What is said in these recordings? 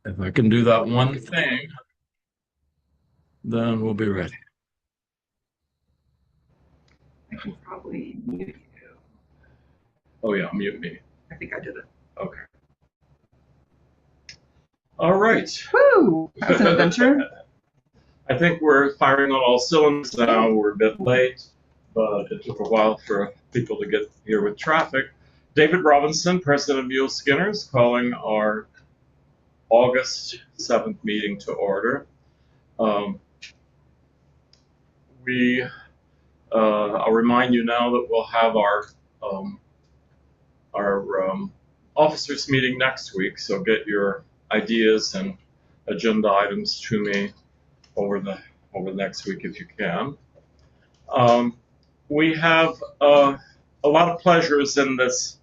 If I can do that one thing, then we'll be ready. I can probably mute you. Oh yeah, mute me. I think I did it. Okay. All right. Woo! That was an adventure. I think we're firing on all cylinders now. We're a bit late, but it took a while for people to get here with traffic. David Robinson, president of Muleskinners, calling our August 7th meeting to order. I'll remind you now that we'll have our officers meeting next week, so get your ideas and agenda items to me over the next week if you can. We have a lot of pleasures in this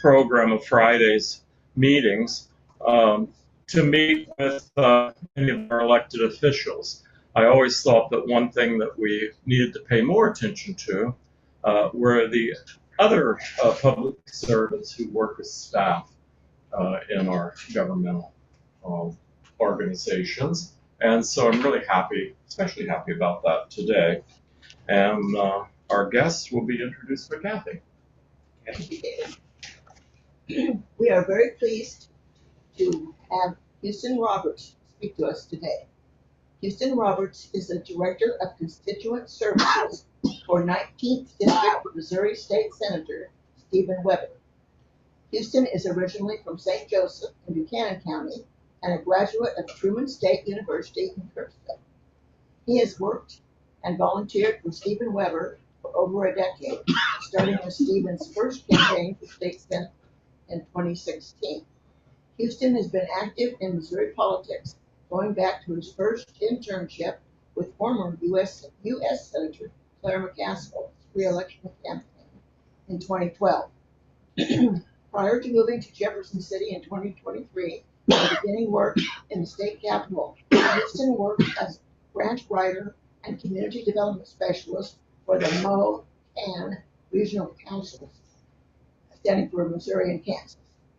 program of Friday's meetings to meet with many of our elected officials. I always thought that one thing that we needed to pay more attention to were the other public servants who work as staff in our governmental organizations. And so I'm really happy, especially happy about that today. And our guests will be introduced by Kathy. We are very pleased to have Houston Roberts speak to us today. Houston Roberts is the Director of Constituent Services for 19th District Missouri State Senator Stephen Webbber. Houston is originally from St. Joseph in Buchanan County and a graduate of Truman State University in Kirksville. He has worked and volunteered with Stephen Webbber for over a decade, starting with Stephen's first campaign for state senate in 2016. Houston has been active in Missouri politics, going back to his first internship with former U.S. Senator Claire McCaskill's re-election campaign in 2012. Prior to moving to Jefferson City in 2023 and beginning work in the state capitol, Houston worked as grant writer and community development specialist for the Mo-Can Regional Councils, standing for Missouri and Kansas.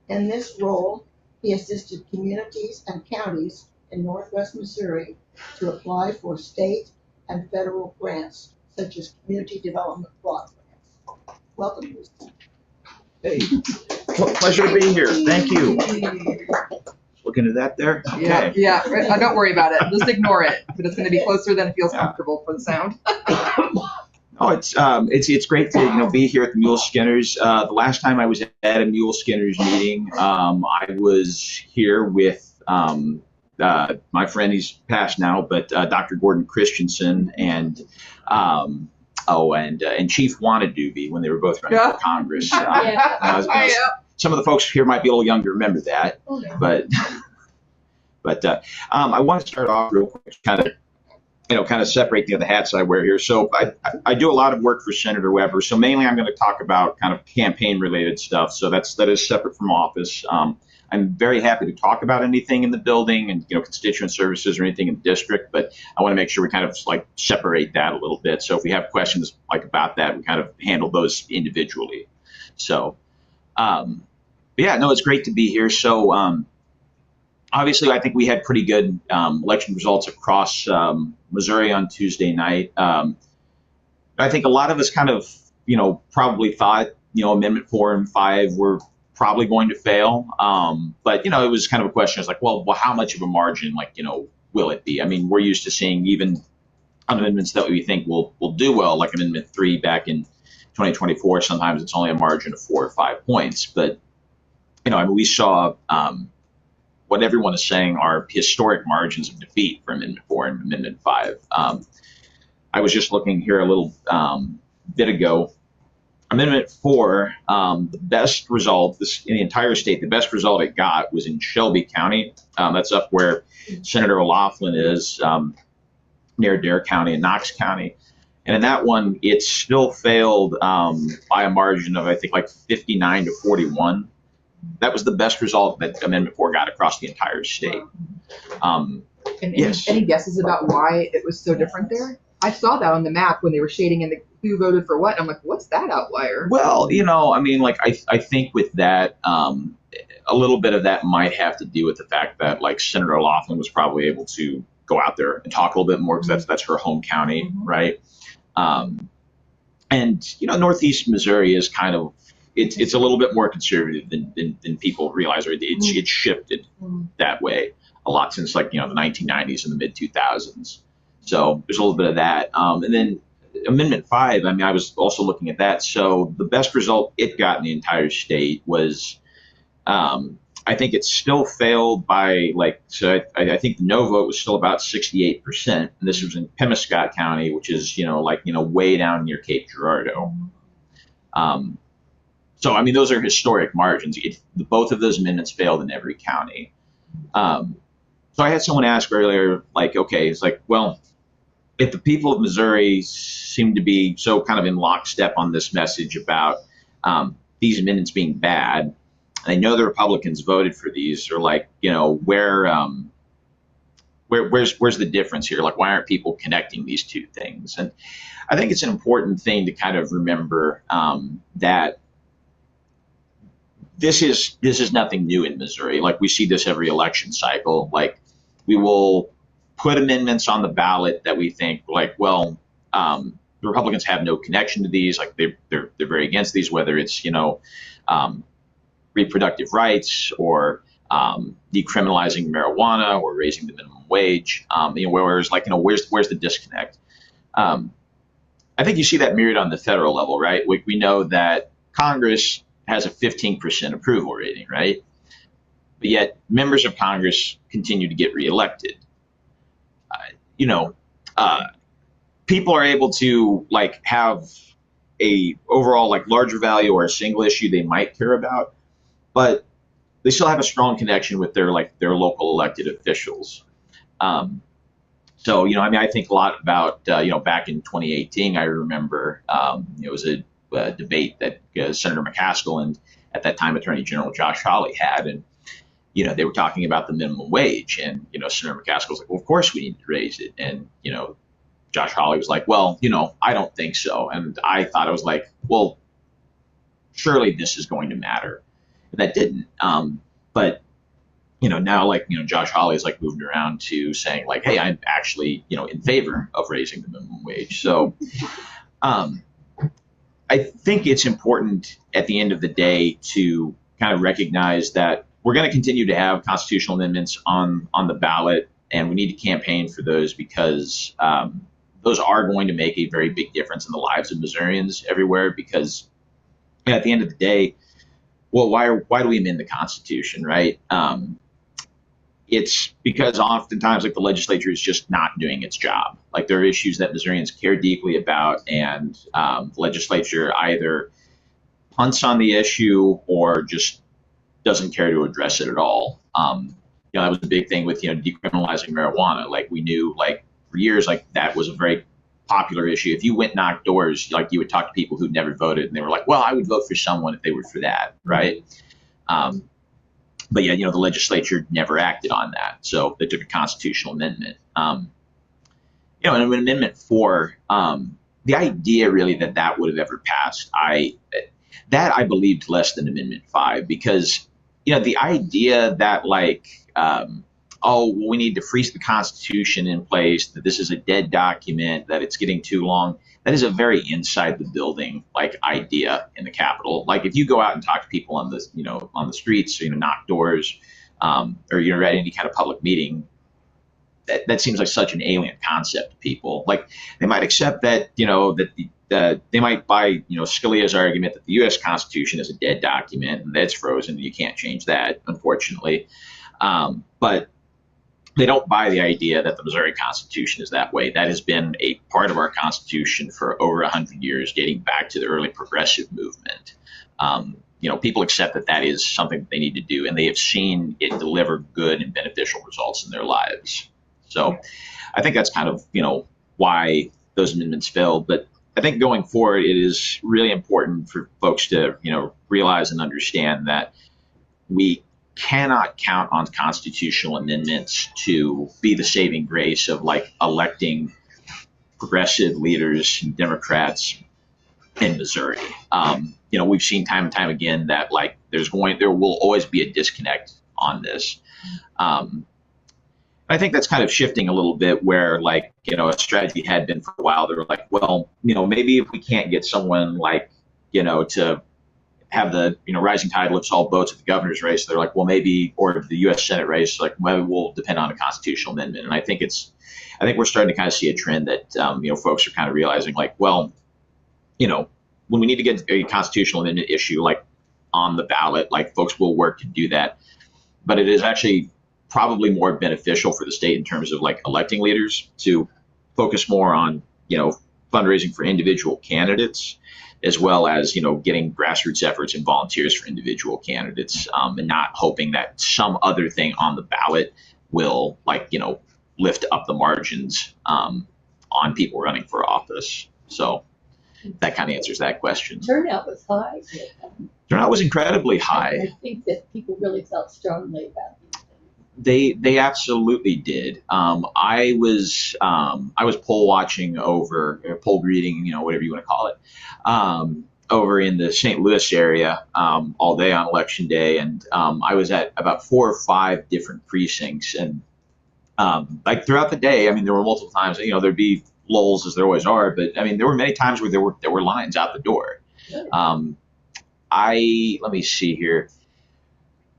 In this role, he assisted communities and counties in Northwest Missouri to apply for state and federal grants, such as community development block grants. Welcome, Houston. Hey, pleasure to be here. Thank you. Looking at that there? Okay. Yeah. Don't worry about it. Just ignore it. But it's going to be closer than it feels comfortable for the sound. Oh, it's great to be here at the Muleskinners. The last time I was at a Muleskinners meeting, I was here with my friend. He's passed now, but Dr. Gordon Christensen and Chief Wannadoobie when they were both running for Congress. Some of the folks here might be a little younger to remember that, but I want to start off real quick, kind of separate the hats I wear here. So I do a lot of work for Senator Webbber. So mainly I'm going to talk about kind of campaign related stuff. So that is separate from office. I'm very happy to talk about anything in the building and constituent services or anything in the district, but I want to make sure we kind of separate that a little bit. So if we have questions about that, we kind of handle those individually. So it's great to be here. So obviously, I think we had pretty good election results across Missouri on Tuesday night. I think a lot of us kind of, probably thought, Amendment 4 and 5 were probably going to fail. But it was kind of a question. It's well, how much of a margin, will it be? I mean, we're used to seeing even amendments that we think will do well, like Amendment 3 back in 2024. Sometimes it's only a margin of 4 or 5 points. But, we saw what everyone is saying are historic margins of defeat for Amendment 4 and Amendment 5. I was just looking here a little bit ago. Amendment 4, the best result in the entire state, the best result it got was in Shelby County. That's up where Senator O'Laughlin is, near Dare County and Knox County. And in that one, it still failed by a margin of, I think, 59 to 41. That was the best result that Amendment 4 got across the entire state. Any guesses about why it was so different there? I saw that on the map when they were shading in the who voted for what. I'm like, what's that outlier? Well, I mean, like I think with that, a little bit of that might have to do with the fact that like Senator Laughlin was probably able to go out there and talk a little bit more because that's her home county, right? And Northeast Missouri is kind of it's a little bit more conservative than people realize. Or it's shifted that way a lot since like the 1990s and the mid 2000s. So there's a little bit of that, and then Amendment 5. I mean, I was also looking at that. So the best result it got in the entire state was, I think it still failed by so I think the no vote was still about 68%. And this was in Pemiscot County, which is, way down near Cape Girardeau. So, I mean, those are historic margins. Both of those amendments failed in every county. So I had someone ask earlier, okay, it's like, well, if the people of Missouri seem to be so kind of in lockstep on this message about these amendments being bad, I know the Republicans voted for these, or where's the difference here? Like, why aren't people connecting these two things? And I think it's an important thing to kind of remember that this is nothing new in Missouri. Like, we see this every election cycle. Like, we will put amendments on the ballot that we think the Republicans have no connection to these. Like, they're very against these, whether it's reproductive rights or decriminalizing marijuana or raising the minimum wage. Whereas where's the disconnect? I think you see that mirrored on the federal level, right? We know that Congress has a 15% approval rating, right? But yet members of Congress continue to get reelected. People are able to have a overall larger value or a single issue they might care about, but they still have a strong connection with their local elected officials. So, I think a lot about, back in 2018, I remember it was a debate that Senator McCaskill and at that time Attorney General Josh Hawley had. And, they were talking about the minimum wage. And, Senator McCaskill was like, well, of course we need to raise it. And, Josh Hawley was like, well, I don't think so. And I thought, I was like, well, surely this is going to matter. And that didn't. But now Josh Hawley is moving around to saying hey, I'm actually, in favor of raising the minimum wage. So I think it's important at the end of the day to kind of recognize that we're going to continue to have constitutional amendments on the ballot, and we need to campaign for those because those are going to make a very big difference in the lives of Missourians everywhere. Because at the end of the day, well, why do we amend the Constitution, right? It's because oftentimes the legislature is just not doing its job. There are issues that Missourians care deeply about, and the legislature either punts on the issue or just doesn't care to address it at all. That was the big thing with decriminalizing marijuana. We knew for years that was a very popular issue. If you went knock doors, you would talk to people who'd never voted, and they were like, well, I would vote for someone if they were for that, right? But yeah, the legislature never acted on that, so they took a constitutional amendment. And Amendment 4, the idea really that would have ever passed, I believed less than Amendment 5, because the idea that we need to freeze the Constitution in place, that this is a dead document, that it's getting too long. That is a very inside the building idea in the Capitol. If you go out and talk to people on the streets, knock doors, or at any kind of public meeting, that seems like such an alien concept to people. They might accept that that they might buy Scalia's argument that the U.S. Constitution is a dead document and that's frozen. You can't change that, unfortunately. But they don't buy the idea that the Missouri Constitution is that way. That has been a part of our Constitution for over 100 years, dating back to the early progressive movement. People accept that is something that they need to do, and they have seen it deliver good and beneficial results in their lives. So I think that's kind of, why those amendments failed. But I think going forward, it is really important for folks to, realize and understand that we cannot count on constitutional amendments to be the saving grace of electing progressive leaders, Democrats in Missouri. We've seen time and time again that like there will always be a disconnect on this. I think that's kind of shifting a little bit where like, a strategy had been for a while. They were like, well, maybe if we can't get someone like, to have the, rising tide lifts all boats at the governor's race, they're like, well, maybe, or the U.S. Senate race, like maybe we'll depend on a constitutional amendment. And I think we're starting to kind of see a trend that, folks are kind of realizing like, well, when we need to get a constitutional amendment issue like on the ballot, like folks will work to do that. But it is actually probably more beneficial for the state in terms of like electing leaders to focus more on, fundraising for individual candidates, as well as, getting grassroots efforts and volunteers for individual candidates, and not hoping that some other thing on the ballot will like, lift up the margins on people running for office. So that kind of answers that question. Turnout was high. Turnout was incredibly high. I think that people really felt strongly about these things. They absolutely did. I was poll watching poll reading, whatever you want to call it, over in the St. Louis area all day on election day, and I was at about 4 or 5 different precincts, and like throughout the day, I mean, there were multiple times, there'd be lulls as there always are, but I mean, there were many times where there were lines out the door. Let me see here.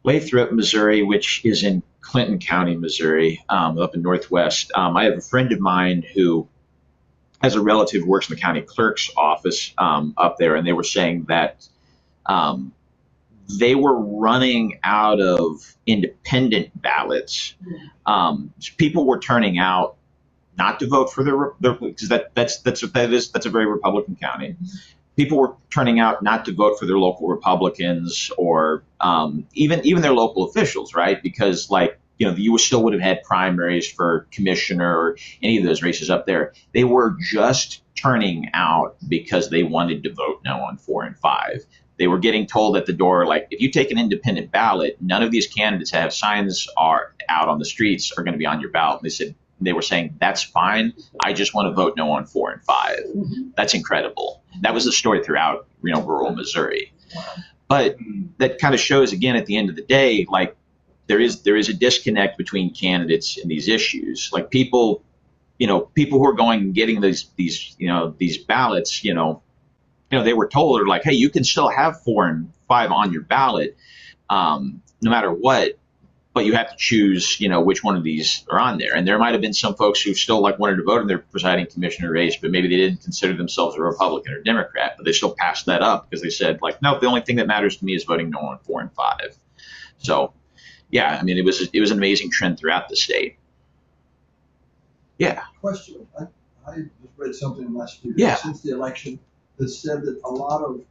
Lathrop, Missouri, which is in Clinton County, Missouri, up in Northwest. I have a friend of mine who has a relative who works in the county clerk's office up there, and they were saying that they were running out of independent ballots. People were turning out not to vote for their because that's a very Republican county. People were turning out not to vote for their local Republicans or even their local officials, right? Because like, you still would have had primaries for commissioner or any of those races up there. They were just turning out because they wanted to vote no on 4 and 5. They were getting told at the door, like, if you take an independent ballot, none of these candidates that have signs are out on the streets are going to be on your ballot. And they were saying, that's fine. I just want to vote no on 4 and 5. That's incredible. That was the story throughout, rural Missouri. But that kind of shows, again, at the end of the day, like there is a disconnect between candidates and these issues. Like people who are going and getting these ballots, they were told, or like, hey, you can still have 4 and 5 on your ballot, no matter what. But you have to choose, which one of these are on there. And there might have been some folks who still like wanted to vote in their presiding commissioner race, but maybe they didn't consider themselves a Republican or Democrat, but they still passed that up because they said like, no, the only thing that matters to me is voting no on 4 and 5. So, yeah, I mean, it was an amazing trend throughout the state. Yeah. Question. I just read something last year since the election that said that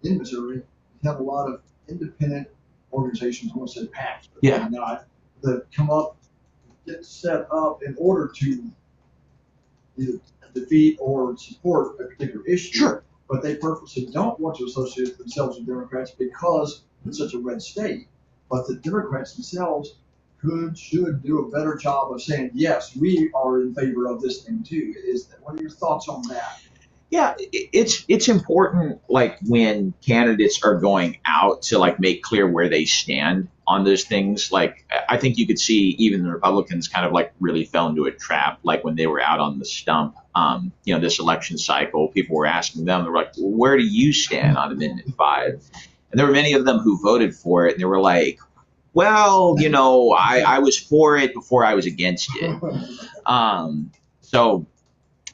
in Missouri, you have a lot of independent organizations, I want to say PACs, but not, that come up, get set up in order to either defeat or support a particular issue. Sure. But they purposely don't want to associate themselves with Democrats because it's such a red state. But the Democrats themselves should do a better job of saying, yes, we are in favor of this thing too. What are your thoughts on that? Yeah, it's important, like when candidates are going out to like make clear where they stand on those things. Like I think you could see even the Republicans kind of like really fell into a trap, like when they were out on the stump, this election cycle, people were asking them, they were like, well, where do you stand on Amendment 5? And there were many of them who voted for it, and they were like, well, I was for it before I was against it.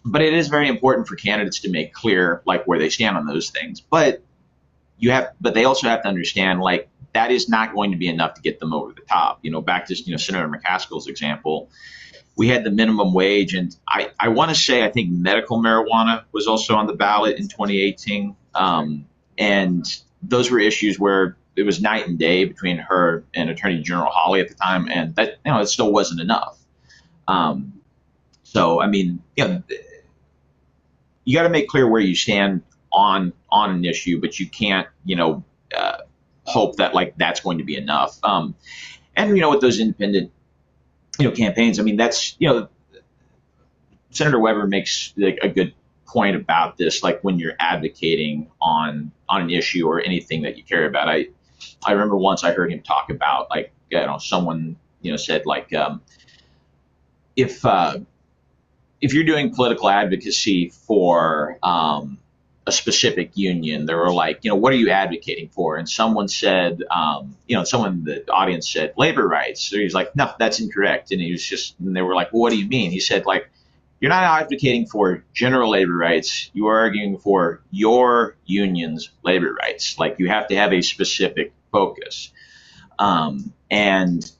But it is very important for candidates to make clear like where they stand on those things. But they also have to understand like that is not going to be enough to get them over the top. Back to Senator McCaskill's example, we had the minimum wage, and I want to say I think medical marijuana was also on the ballot in 2018, and those were issues where it was night and day between her and Attorney General Hawley at the time, and that it still wasn't enough. So I mean, you got to make clear where you stand on an issue, but you can't, hope that like that's going to be enough. And with those independent, campaigns, I mean, that's, Senator Webbber makes like a good point about this, like when you're advocating on an issue or anything that you care about. I remember once I heard him talk about, like, someone, said, like, if you're doing political advocacy for a specific union, they were like, what are you advocating for? And someone said, someone in the audience said labor rights. So he's like, no, that's incorrect. And they were like, well, what do you mean? He said, like, you're not advocating for general labor rights. You are arguing for your union's labor rights. Like, you have to have a specific focus. And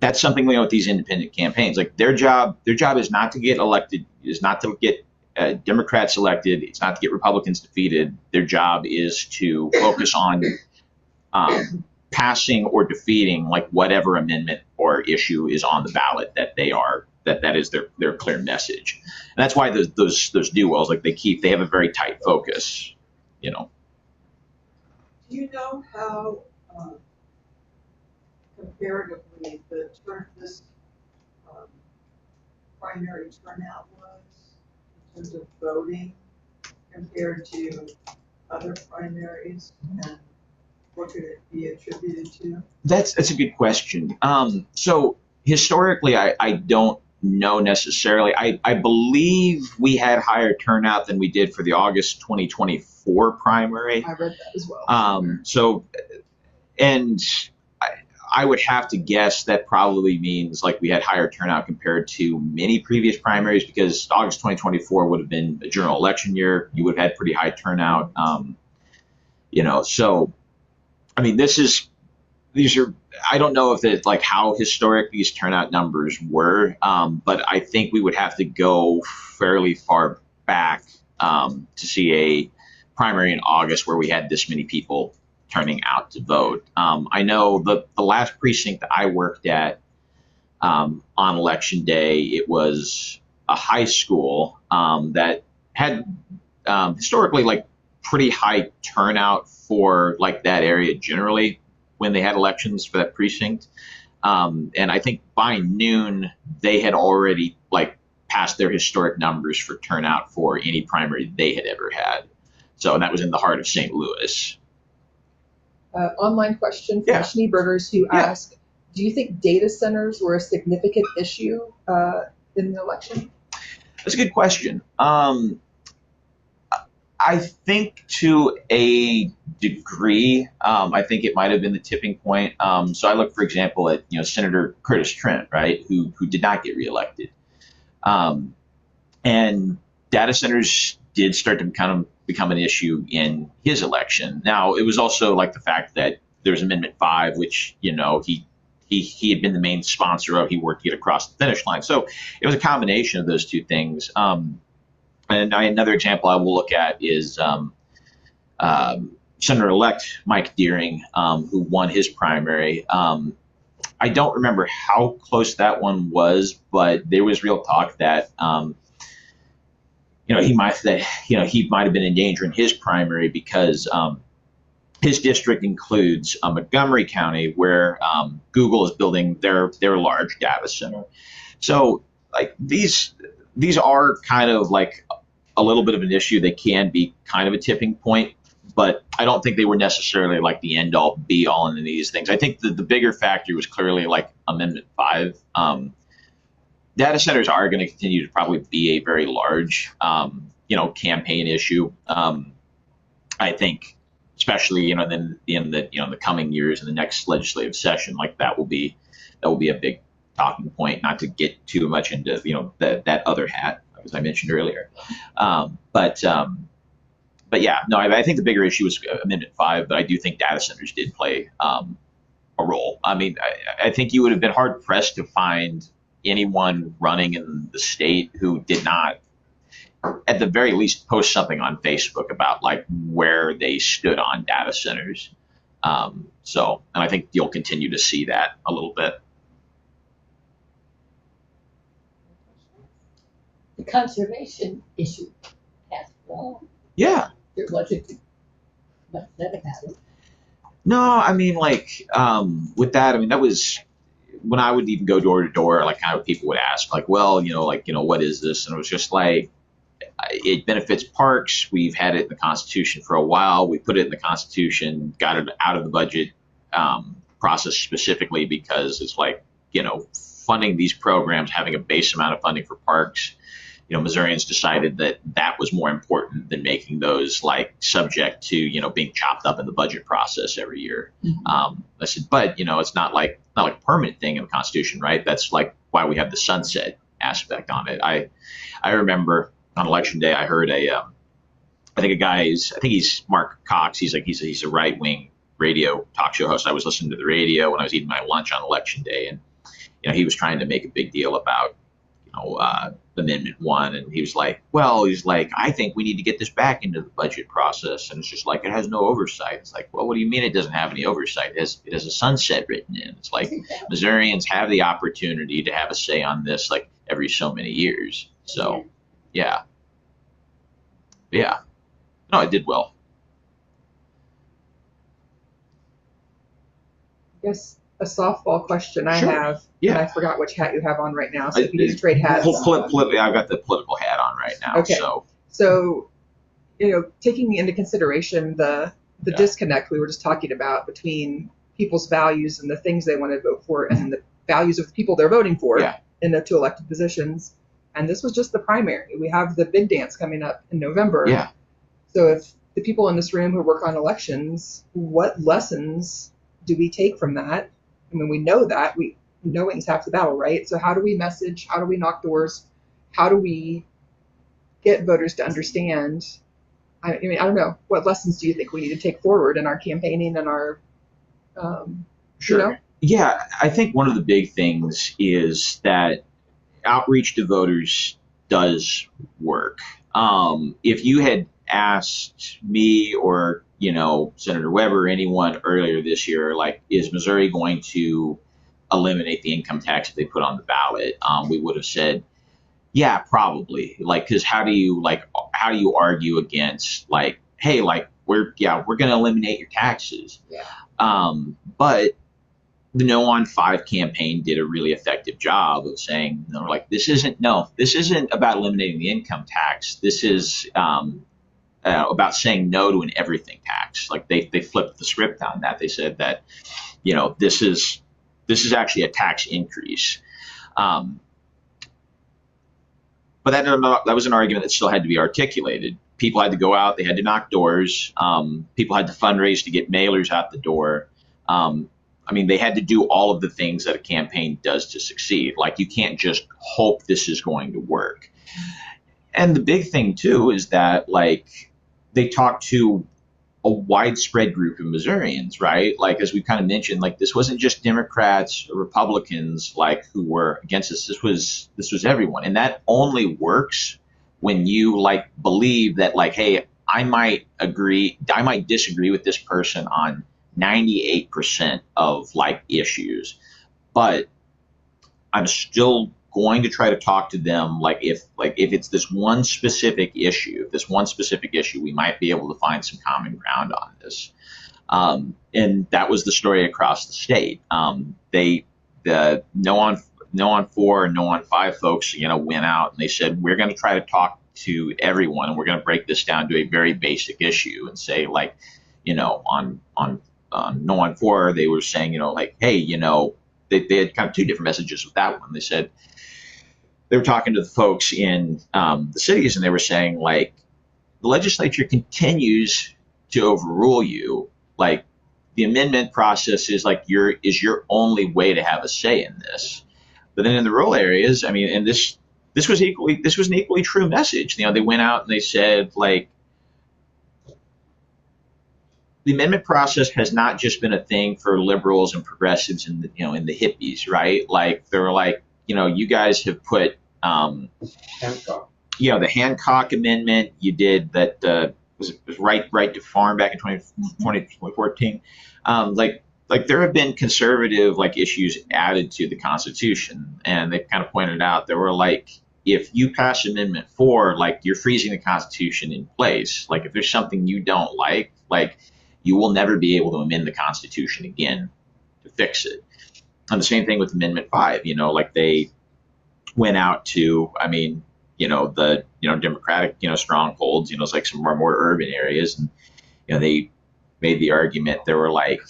that's something with these independent campaigns. Like, their job is not to get elected, is not to get Democrats elected. It's not to get Republicans defeated. Their job is to focus on passing or defeating, like, whatever amendment or issue is on the ballot that is their clear message. And that's why those duos, like, they have a very tight focus. Do you know how comparatively this primary turnout was in terms of voting compared to other primaries, and what could it be attributed to? That's a good question. So historically, I don't know necessarily. I believe we had higher turnout than we did for the August 2024 primary. I read that as well. So, and I would have to guess that probably means, like, we had higher turnout compared to many previous primaries, because August 2024 would have been a general election year. You would have had pretty high turnout. So, I mean, these are, I don't know if it's like how historic these turnout numbers were, but I think we would have to go fairly far back to see a primary in August where we had this many people turning out to vote. I know the last precinct that I worked at on election day, it was a high school that had historically, like, pretty high turnout for, like, that area generally when they had elections for that precinct. And I think by noon they had already, like, passed their historic numbers for turnout for any primary they had ever had. So, and that was in the heart of St. Louis. Online question from Schneebergers, who asked, do you think data centers were a significant issue in the election? That's a good question. I think to a degree, I think it might have been the tipping point. So I look, for example, at Senator Curtis Trent, right, who did not get reelected, and data centers did start to become an issue in his election. Now, it was also like the fact that there was Amendment 5, which he had been the main sponsor of. He worked to get across the finish line. So it was a combination of those two things. And another example I will look at is Senator-elect Mike Deering, who won his primary. I don't remember how close that one was, but there was real talk that he might have been in danger in his primary because his district includes Montgomery County, where Google is building their large data center. So, like, these are kind of like a little bit of an issue. They can be kind of a tipping point, but I don't think they were necessarily like the end all be all in these things. I think the bigger factor was clearly like Amendment 5. Data centers are going to continue to probably be a very large, campaign issue. I think, especially, then in the coming years in the next legislative session, like that will be a big talking point. Not to get too much into that other hat, as I mentioned earlier, but yeah, no, I think the bigger issue was Amendment 5, but I do think data centers did play a role. I mean, I think you would have been hard pressed to find anyone running in the state who did not, at the very least, post something on Facebook about like where they stood on data centers. And I think you'll continue to see that a little bit. The conservation issue passed well. Yeah. There wasn't much said about it. No, I mean, like, with that, I mean, that was when I would even go door to door, like kind of people would ask, like, well, what is this? And it was just like, it benefits parks. We've had it in the Constitution for a while. We put it in the Constitution, got it out of the budget process specifically because it's like, funding these programs, having a base amount of funding for parks. Missourians decided that was more important than making those like subject to, being chopped up in the budget process every year. Mm-hmm. I said, but, it's not like a permanent thing in the Constitution, right? That's like why we have the sunset aspect on it. I remember on election day, I heard I think he's Mark Cox. He's a right wing radio talk show host. I was listening to the radio when I was eating my lunch on election day, and he was trying to make a big deal about Amendment 1, and he was like, I think we need to get this back into the budget process, and it's just like, it has no oversight. It's like, well, what do you mean it doesn't have any oversight? It has a sunset written in. It's like Missourians have the opportunity to have a say on this like every so many years. So yeah. No, it did well. I guess a softball question I Sure. have. Yeah. And I forgot which hat you have on right now. So if you need to trade hats. I've got the political hat on right now. Okay. So, taking into consideration the disconnect we were just talking about between people's values and the things they want to vote for and the values of the people they're voting for in the two elected positions. And this was just the primary. We have the big dance coming up in November. Yeah. So if the people in this room who work on elections, what lessons do we take from that? I mean, we know that. Knowing's half the battle, right? So how do we message? How do we knock doors? How do we get voters to understand? I don't know. What lessons do you think we need to take forward in our campaigning and our, Sure. Yeah, I think one of the big things is that outreach to voters does work. If you had asked me or, Senator Webbber or anyone earlier this year, like, is Missouri going to eliminate the income tax if they put on the ballot? We would have said, yeah, probably. Like, because how do you argue against like, hey, like we're going to eliminate your taxes? Yeah. But the No on 5 campaign did a really effective job of saying, like, this isn't about eliminating the income tax. This is about saying no to an everything tax. Like they flipped the script on that. They said that, this is actually a tax increase. But that was an argument that still had to be articulated. People had to go out. They had to knock doors. People had to fundraise to get mailers out the door. They had to do all of the things that a campaign does to succeed. Like, you can't just hope this is going to work. And the big thing, too, is that, like, they talked to a widespread group of Missourians, right? Like, as we kind of mentioned, like, this wasn't just Democrats or Republicans, like, who were against this. This was everyone. And that only works when you, like, believe that, like, hey, I might disagree with this person on 98% of, like, issues, but I'm still going to try to talk to them. Like, if it's this one specific issue, we might be able to find some common ground on this. And that was the story across the state. The No on 4 and No on 5 folks, went out and they said, we're going to try to talk to everyone, and we're going to break this down to a very basic issue and say, like, on No on 4, they were saying, like, hey, they had kind of two different messages with that one. They said they were talking to the folks in the cities, and they were saying, like, the legislature continues to overrule you. Like, the amendment process is like your only way to have a say in this. But then in the rural areas, and this was an equally true message. They went out and they said, like, the amendment process has not just been a thing for liberals and progressives and in the hippies, right? Like, they were like, you guys have put Hancock. The Hancock Amendment. You did that. Was right to farm back in 2014. Like there have been conservative, like, issues added to the Constitution, and they kind of pointed out there were, like, if you pass Amendment 4, like, you're freezing the Constitution in place. Like, if there's something you don't like, you will never be able to amend the Constitution again to fix it. And the same thing with Amendment 5, like they went out to, the, Democratic, strongholds, it's like some of our more urban areas. And, they made the argument, they were like,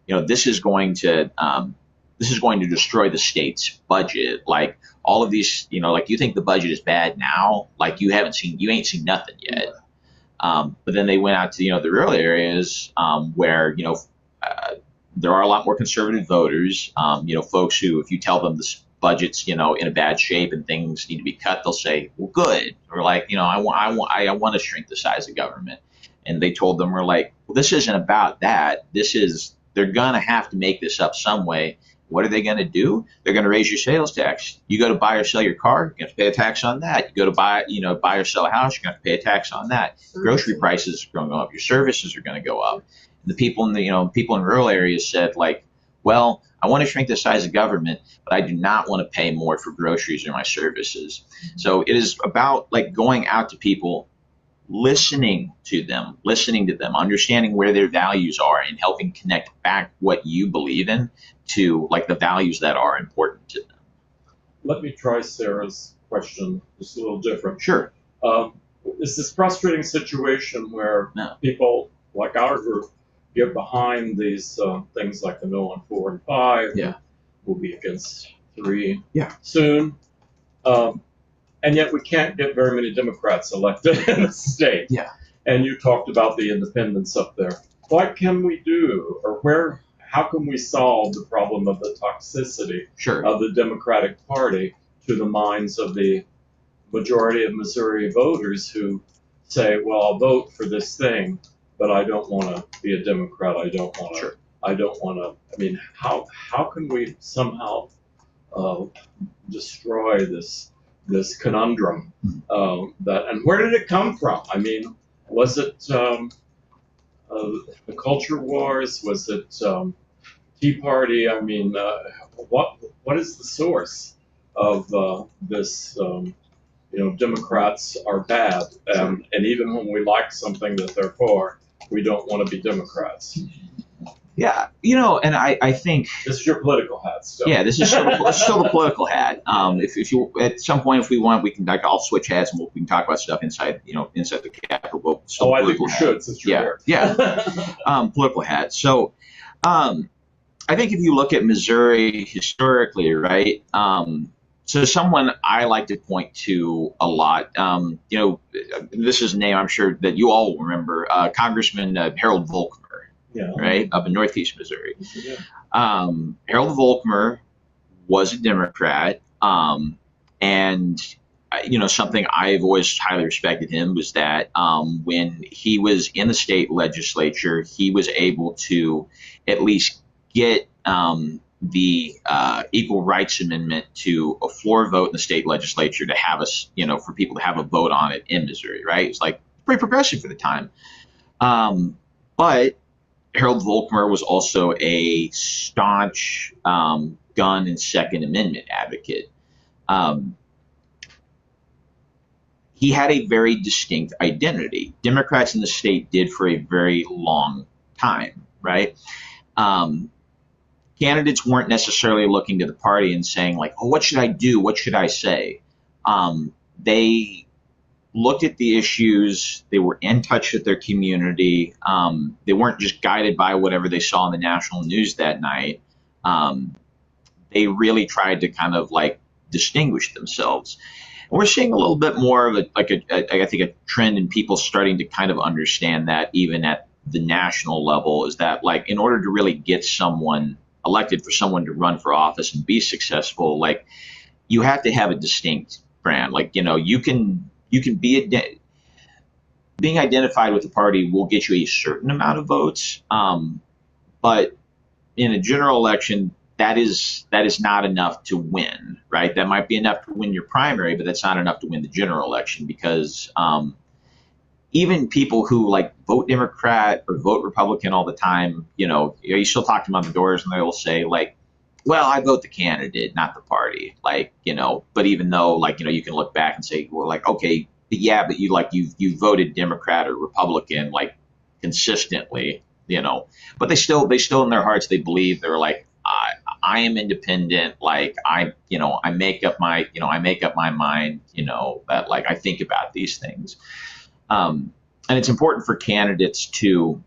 this is going to destroy the state's budget. Like all of these, like you think the budget is bad now, like you ain't seen nothing yet. But then they went out to, the rural areas, where, there are a lot more conservative voters, folks who, if you tell them this budget's, in a bad shape and things need to be cut, they'll say, well, good. Or like, I want to shrink the size of government. And they told them, we're like, well, this isn't about that. They're going to have to make this up some way. What are they going to do? They're going to raise your sales tax. You go to buy or sell your car, you have to pay a tax on that. You go to buy or sell a house, you're going to have to pay a tax on that. Grocery prices are going to go up. Your services are going to go up. The people in people in rural areas said, like, well, I want to shrink the size of government, but I do not want to pay more for groceries or my services. So it is about like going out to people, listening to them, understanding where their values are, and helping connect back what you believe in to like the values that are important to them. Let me try Sarah's question just a little different. Sure. Is this frustrating situation where people like our group get behind these things like the no on 4 and 5? Yeah. We'll be against 3 Yeah. soon. And yet we can't get very many Democrats elected in the state. Yeah. And you talked about the independents up there. What can we do, or how can we solve the problem of the toxicity of the Democratic Party to the minds of the majority of Missouri voters who say, well, I'll vote for this thing, but I don't want to be a Democrat. I don't want to. I don't want to. I mean, how can we somehow destroy this conundrum and where did it come from? I mean, was it the culture wars? Was it Tea Party? I mean, what is the source of this? Democrats are bad, and even when we like something that they're for, we don't want to be Democrats. Yeah, and I think this is your political hat still. Yeah, this is still the political hat. If you at some point, if we want, we can I'll switch hats and we can talk about stuff inside the Capitol. I think we should since you're here. Yeah. Political hat. So, I think if you look at Missouri historically, right? So someone I like to point to a lot, this is a name I'm sure that you all remember, Congressman Harold Volkmer. Yeah. Right, up in Northeast Missouri. Yeah. Harold Volkmer was a Democrat, and something I've always highly respected him was that when he was in the state legislature, he was able to at least get the Equal Rights Amendment to a floor vote in the state legislature to have us, for people to have a vote on it in Missouri. Right, it's like pretty progressive for the time, but Harold Volkmer was also a staunch gun and Second Amendment advocate. He had a very distinct identity. Democrats in the state did for a very long time, right? Candidates weren't necessarily looking to the party and saying like, oh, what should I do? What should I say? They looked at the issues. They were in touch with their community. They weren't just guided by whatever they saw in the national news that night. They really tried to kind of like distinguish themselves. And we're seeing a little bit more of a trend in people starting to kind of understand that even at the national level is that like in order to really get someone elected, for someone to run for office and be successful, like you have to have a distinct brand. Like, you can be being identified with the party will get you a certain amount of votes, but in a general election, that is not enough to win, right? That might be enough to win your primary, but that's not enough to win the general election because even people who like vote Democrat or vote Republican all the time, you still talk to them on the doors and they'll say like, well, I vote the candidate, not the party. Like, but even though like, you can look back and say, well, like, okay, yeah, but you voted Democrat or Republican, like consistently, but they still in their hearts, they believe they're like, I am independent. Like I make up my mind, that like I think about these things. And it's important for candidates to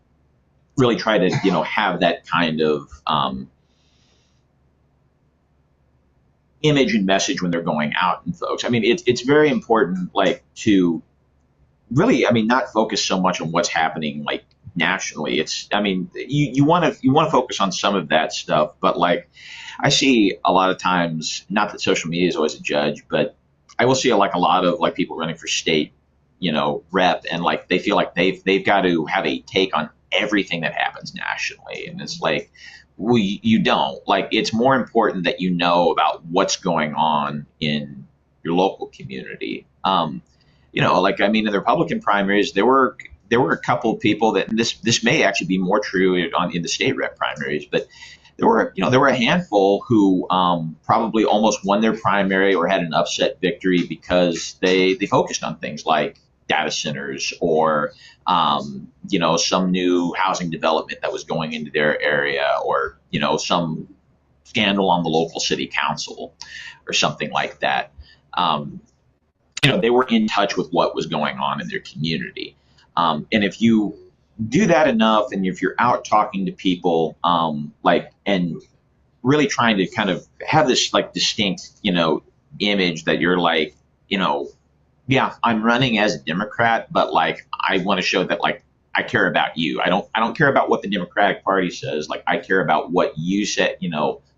really try to, have that kind of image and message when they're going out and folks. I mean, it's very important, like, to really, I mean, not focus so much on what's happening like nationally. You want to focus on some of that stuff, but like I see a lot of times, not that social media is always a judge, but I will see like a lot of like people running for state, rep, and like they feel like they've got to have a take on everything that happens nationally, and it's like, well, you don't. Like, it's more important that you know about what's going on in your local community. Like, I mean, in the Republican primaries, there were a couple of people that this may actually be more true in the state rep primaries, but there were a handful who probably almost won their primary or had an upset victory because they focused on things like data centers or some new housing development that was going into their area, or some scandal on the local city council or something like that. They were in touch with what was going on in their community. And if you do that enough, and if you're out talking to people, and really trying to kind of have this like distinct, image that you're like, yeah, I'm running as a Democrat, but like I want to show that like I care about you. I don't care about what the Democratic Party says. Like, I care about what you said,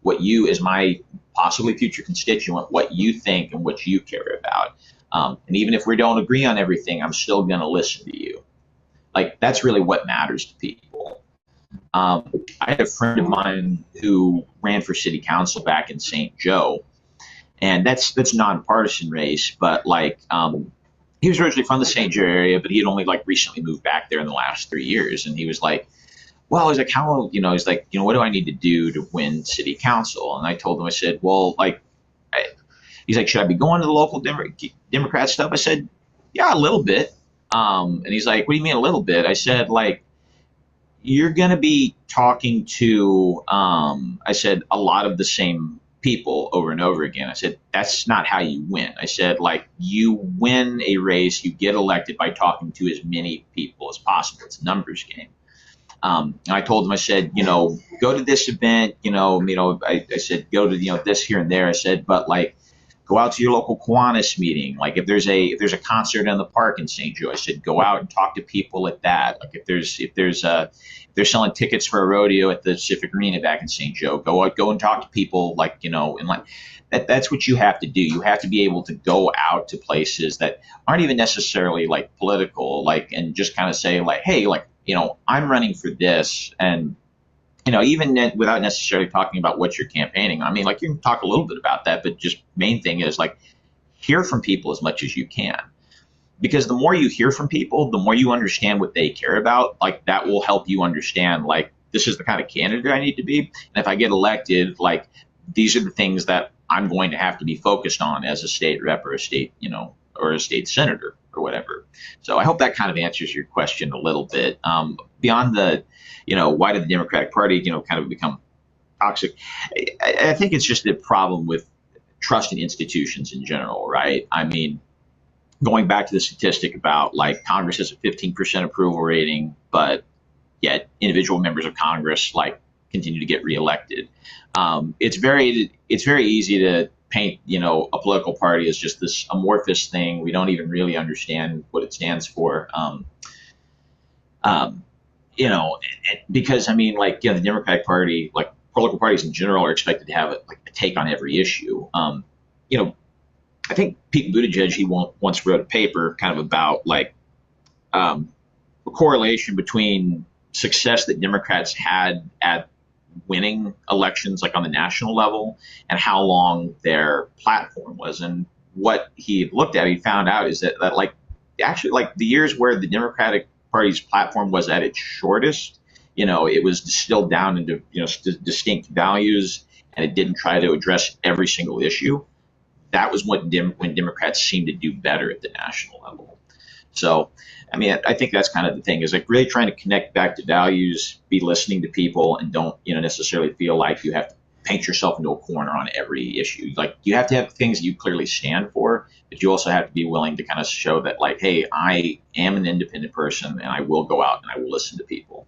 what you as my possibly future constituent, what you think and what you care about. And even if we don't agree on everything, I'm still going to listen to you. Like, that's really what matters to people. I had a friend of mine who ran for city council back in St. Joe, and that's nonpartisan race, but like, he was originally from the St. Joe area, but he had only like recently moved back there in the last 3 years. And he was like, well, he's like, how, he's like, what do I need to do to win city council? And I told him, I said, well, like, he's like, should I be going to the local Democrat stuff? I said, yeah, a little bit. And he's like, what do you mean a little bit? I said, like, you're going to be talking to, I said, a lot of the same people over and over again. I said, that's not how you win. I said, like, you win a race, you get elected by talking to as many people as possible. It's a numbers game. And I told him, I said, go to this event, I said, go to, this here and there. I said, but like, go out to your local Kiwanis meeting. Like, if there's a concert in the park in St. Joe, I said, go out and talk to people at that. Like, if they're selling tickets for a rodeo at the Civic Arena back in St. Joe, go and talk to people, like, and like that's what you have to do. You have to be able to go out to places that aren't even necessarily like political, like, and just kind of say like, hey, like, I'm running for this. And, even without necessarily talking about what you're campaigning on. I mean, like, you can talk a little bit about that, but just main thing is like, hear from people as much as you can. Because the more you hear from people, the more you understand what they care about. Like, that will help you understand, like, this is the kind of candidate I need to be. And if I get elected, like, these are the things that I'm going to have to be focused on as a state rep or a state, or a state senator or whatever. So I hope that kind of answers your question a little bit. Beyond the, why did the Democratic Party, kind of become toxic? I think it's just a problem with trust in institutions in general, right? I mean, going back to the statistic about like Congress has a 15% approval rating, but yet individual members of Congress like continue to get reelected. It's very easy to paint, a political party as just this amorphous thing. We don't even really understand what it stands for. Because I mean, like, the Democratic Party, like political parties in general, are expected to have a take on every issue. I think Pete Buttigieg, he once wrote a paper kind of about like a correlation between success that Democrats had at winning elections, like on the national level, and how long their platform was. And what he looked at, he found out is that like actually like the years where the Democratic Party's platform was at its shortest, it was distilled down into distinct values, and it didn't try to address every single issue. That was when Democrats seemed to do better at the national level. So, I mean, I think that's kind of the thing, is like really trying to connect back to values, be listening to people, and don't necessarily feel like you have to paint yourself into a corner on every issue. Like, you have to have things that you clearly stand for, but you also have to be willing to kind of show that, like, hey, I am an independent person and I will go out and I will listen to people.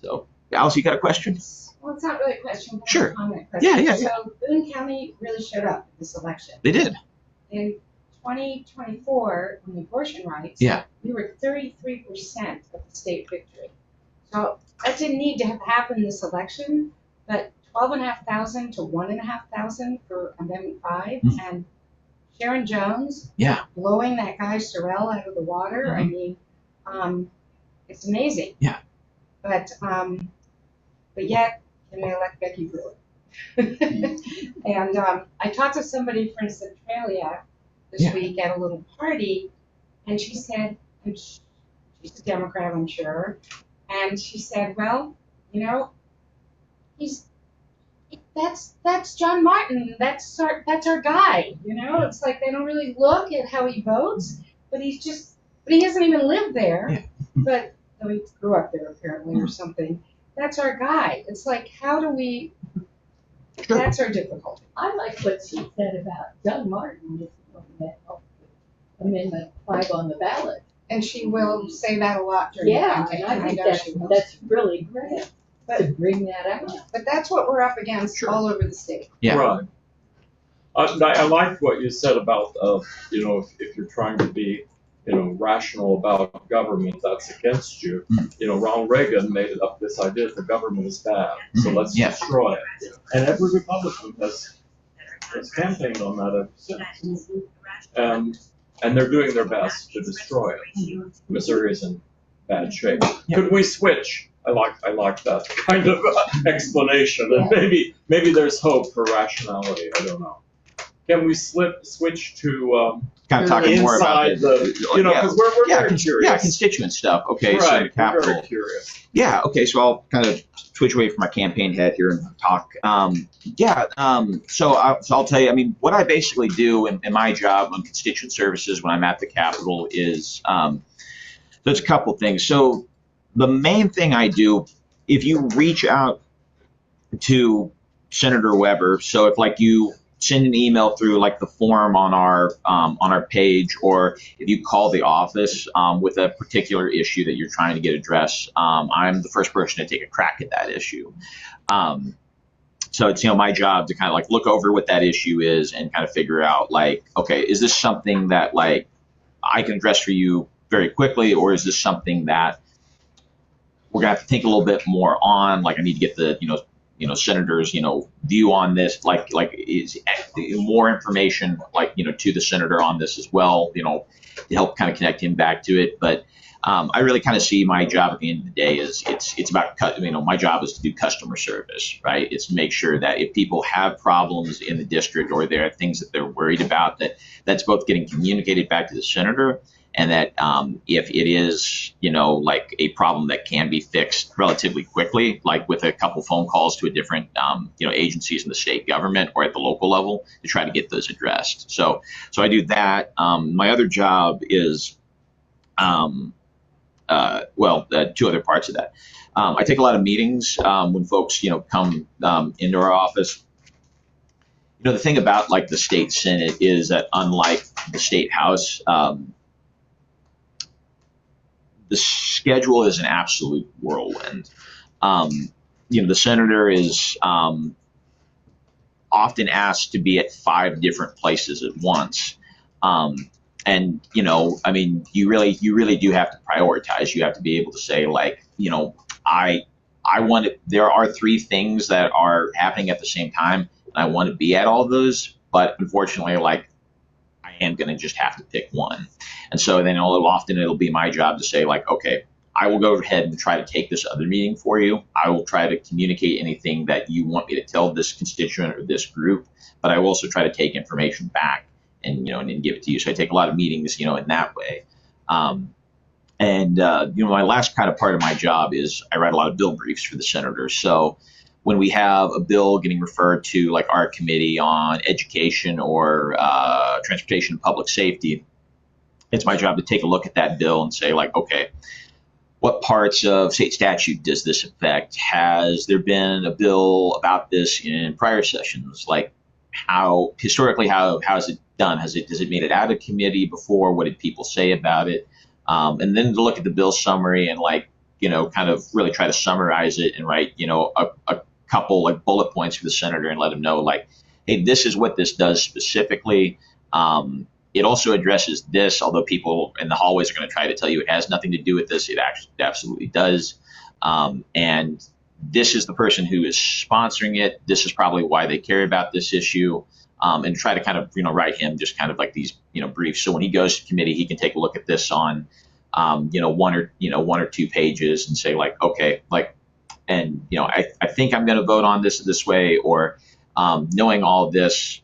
So, Alice, you got a question? Well, it's not really a question. But Sure. A comment question. Yeah. So Boone County really showed up at this election. They did. In 2024, on the abortion rights, Yeah. we were 33% of the state victory. So that didn't need to have happened this election, but 12,500 to 1,500 for Amendment 5, and Sharon Jones blowing that guy Sorrell out of the water. I mean, it's amazing. Yeah. But yet, can they elect Becky Brewer? And I talked to somebody from Centralia this week at a little party, and she said, and she's a Democrat, I'm sure, and she said, well, you know, that's John Martin, that's our guy, you know. It's like they don't really look at how he votes, but he doesn't even live there, but he grew up there apparently or something. That's our guy. It's like, how do we? Sure. That's our difficulty. I like what she said about John Martin is the one that helped with Amendment 5 on the ballot. And she will say that a lot during the Yeah, campaign. and I think know she will. that's really great to bring that out. But that's what we're up against all over the state. Yeah. Right. I liked what you said about, you know, if you're trying to be, you know, rational about government that's against you. You know, Ronald Reagan made up this idea that the government is bad, so let's destroy it. And every Republican has campaigned on that ever since. And they're doing their best to destroy it. Missouri is in bad shape. Could we switch? I like that kind of explanation. And maybe there's hope for rationality. I don't know. Can we switch to kind of talking more about you know, because we're very curious. Yeah, constituent stuff. Okay, right, so the we're very capital. curious. Yeah, okay, so I'll kind of switch away from my campaign hat here and talk. So I'll tell you, I mean, what I basically do in my job on constituent services when I'm at the Capitol is, there's a couple things. So the main thing I do, if you reach out to Senator Webbber, so if like you send an email through like the form on our page, or if you call the office with a particular issue that you're trying to get addressed, I'm the first person to take a crack at that issue. So it's, you know, my job to kind of like look over what that issue is and kind of figure out like, okay, is this something that like I can address for you very quickly, or is this something that we're gonna have to think a little bit more on? Like I need to get the senators, view on this, like is more information, like, to the senator on this as well, to help kind of connect him back to it. But I really kind of see my job at the end of the day is it's about, my job is to do customer service, right? It's to make sure that if people have problems in the district or there are things that they're worried about, that's both getting communicated back to the senator, and that if it is, like a problem that can be fixed relatively quickly, like with a couple phone calls to a different, agencies in the state government or at the local level to try to get those addressed. So I do that. My other job is, two other parts of that. I take a lot of meetings when folks, come into our office. The thing about like the state Senate is that unlike the state House, the schedule is an absolute whirlwind. The senator is often asked to be at 5 different places at once. And, you really do have to prioritize. You have to be able to say, like, I want to, there are 3 things that are happening at the same time, and I want to be at all of those. But unfortunately, like, I am going to just have to pick one. And so then it'll be my job to say, like, okay, I will go ahead and try to take this other meeting for you. I will try to communicate anything that you want me to tell this constituent or this group, but I will also try to take information back and give it to you. So I take a lot of meetings, in that way. My last kind of part of my job is I write a lot of bill briefs for the senators. So when we have a bill getting referred to like our committee on education or transportation and public safety, it's my job to take a look at that bill and say, like, okay, what parts of state statute does this affect? Has there been a bill about this in prior sessions? Like how is it done? Has it made it out of committee before? What did people say about it? And then to look at the bill summary and kind of really try to summarize it and write, a couple like bullet points for the senator and let him know like, hey, this is what this does specifically. It also addresses this, although people in the hallways are going to try to tell you it has nothing to do with this. It actually absolutely does. And this is the person who is sponsoring it. This is probably why they care about this issue. And try to kind of, write him just kind of like these, briefs. So when he goes to committee, he can take a look at this on, one or two pages and say like, okay, like, and, I think I'm going to vote on this way, or knowing all of this,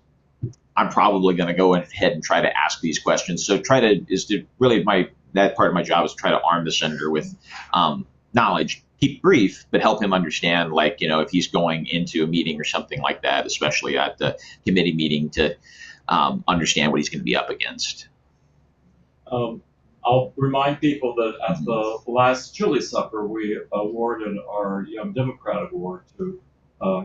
I'm probably going to go ahead and try to ask these questions. So that part of my job is to try to arm the senator with knowledge, keep brief, but help him understand, like, if he's going into a meeting or something like that, especially at the committee meeting, to understand what he's going to be up against. I'll remind people that at the last chili supper, we awarded our Young Democrat Award to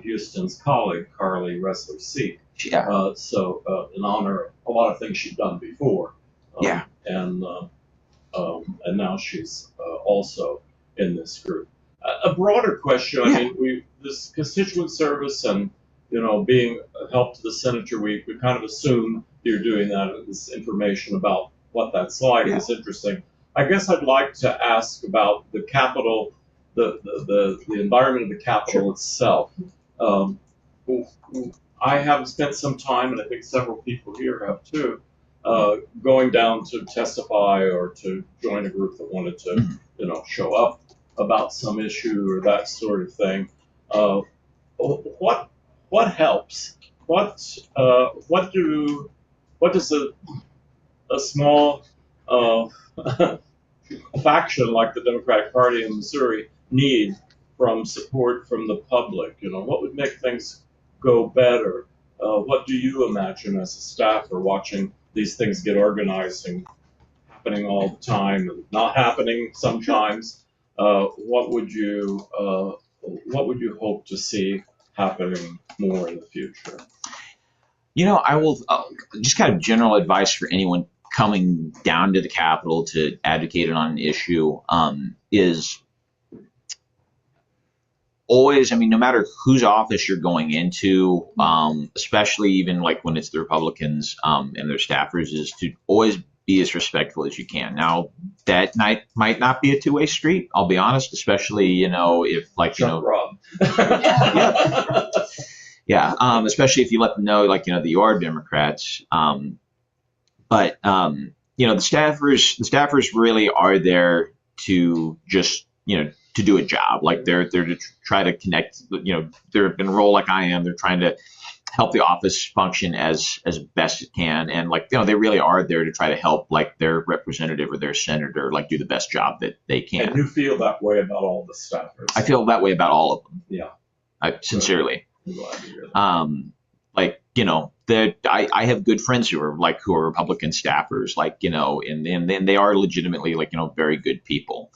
Houston's colleague, Carly Ressler Seek. Yeah. So in honor of a lot of things she'd done before. Yeah. And now she's also in this group. A broader question. Yeah. I mean, this constituent service and being a help to the senator, we kind of assume you're doing that. This information about what that's like is interesting. I guess I'd like to ask about the Capitol, the environment of the Capitol itself. I have spent some time, and I think several people here have too, going down to testify or to join a group that wanted to, show up about some issue or that sort of thing. What helps? What does a small faction like the Democratic Party in Missouri need from support from the public? What would make things go better? What do you imagine as a staffer watching these things get organized and happening all the time and not happening sometimes? What would you hope to see happening more in the future? I will just kind of general advice for anyone coming down to the Capitol to advocate on an issue is always, no matter whose office you're going into, especially even like when it's the Republicans and their staffers, is to always be as respectful as you can. Now, that might not be a two-way street, I'll be honest, especially, if like, Rob. Yeah, especially if you let them know, like, that you are Democrats. But the staffers really are there to just, to do a job. Like they're to try to connect, they're in a role like I am. They're trying to help the office function as best it can. And like, they really are there to try to help like their representative or their senator, like do the best job that they can. And you feel that way about all the staffers? I feel that way about all of them. Yeah. Sincerely. I'm glad to hear that. I have good friends who are Republican staffers, and they are legitimately very good people.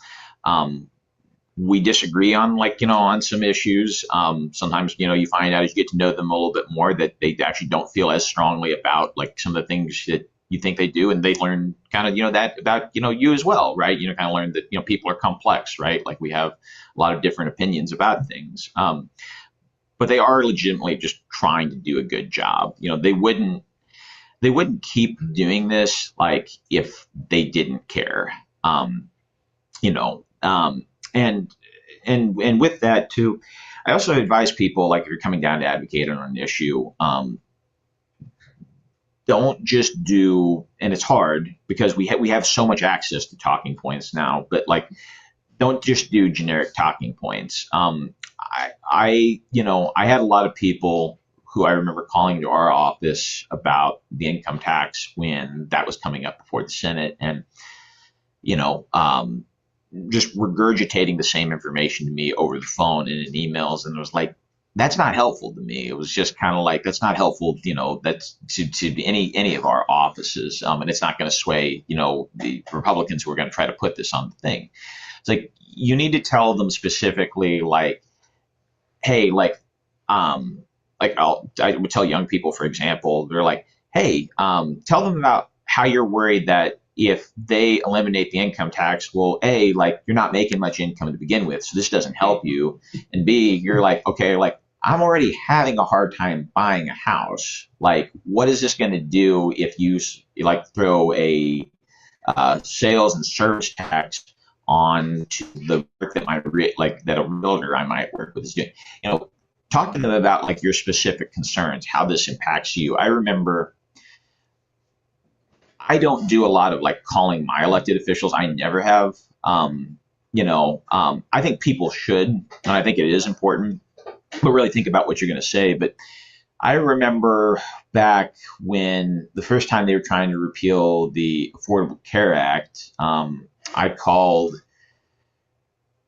We disagree on on some issues. Sometimes, you find out as you get to know them a little bit more that they actually don't feel as strongly about some of the things that you think they do. And they learn kind of, that about, you as well, right? Kind of learn that, people are complex, right? Like we have a lot of different opinions about things. But they are legitimately just trying to do a good job. They wouldn't keep doing this if they didn't care. And with that too, I also advise people if you're coming down to advocate on an issue, don't just do, and it's hard because we have so much access to talking points now, but don't just do generic talking points. I had a lot of people who I remember calling to our office about the income tax when that was coming up before the Senate, and just regurgitating the same information to me over the phone and in emails, and it was that's not helpful to me. It was just kind of that's not helpful, that's to any of our offices, and it's not going to sway the Republicans who are going to try to put this on the thing. It's you need to tell them specifically, like, hey, I would tell young people, for example, they're like, hey, tell them about how you're worried that if they eliminate the income tax, well, A, like, you're not making much income to begin with, so this doesn't help you. And B, you're like, okay, like, I'm already having a hard time buying a house. Like, what is this going to do if you like throw a sales and service tax on to the work that that a realtor I might work with is doing? You know, talk to them about like your specific concerns, how this impacts you. I remember I don't do a lot of like calling my elected officials. I never have. I think people should, and I think it is important, but really think about what you're going to say. But I remember back when the first time they were trying to repeal the Affordable Care Act, I called.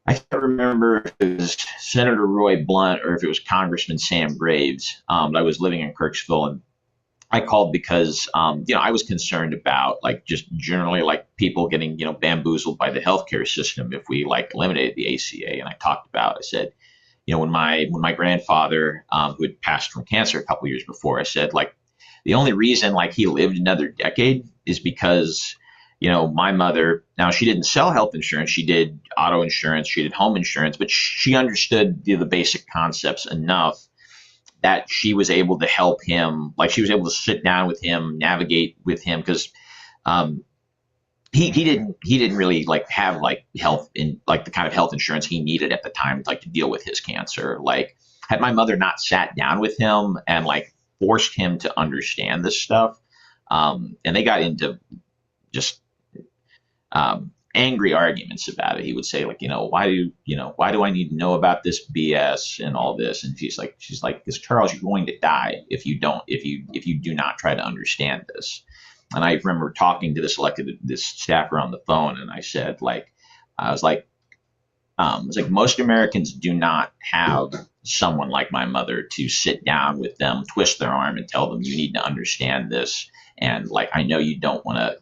I can't remember if it was Senator Roy Blunt or if it was Congressman Sam Graves. I was living in Kirksville, and I called because, I was concerned about like just generally like people getting, bamboozled by the healthcare system if we like eliminated the ACA. And I said, when my grandfather, who had passed from cancer a couple years before, I said, like, the only reason like he lived another decade is because, my mother, now she didn't sell health insurance. She did auto insurance. She did home insurance, but she understood the basic concepts enough that she was able to help him. Like, she was able to sit down with him, navigate with him, because he didn't really like have like health in like the kind of health insurance he needed at the time, like to deal with his cancer. Like, had my mother not sat down with him and like forced him to understand this stuff, and they got into just angry arguments about it. He would say, like, why do I need to know about this BS and all this? And she's like, because Charles, you're going to die if you do not try to understand this. And I remember talking to this staffer on the phone, and I said, I was like, most Americans do not have someone like my mother to sit down with them, twist their arm, and tell them you need to understand this. And like, I know you don't want to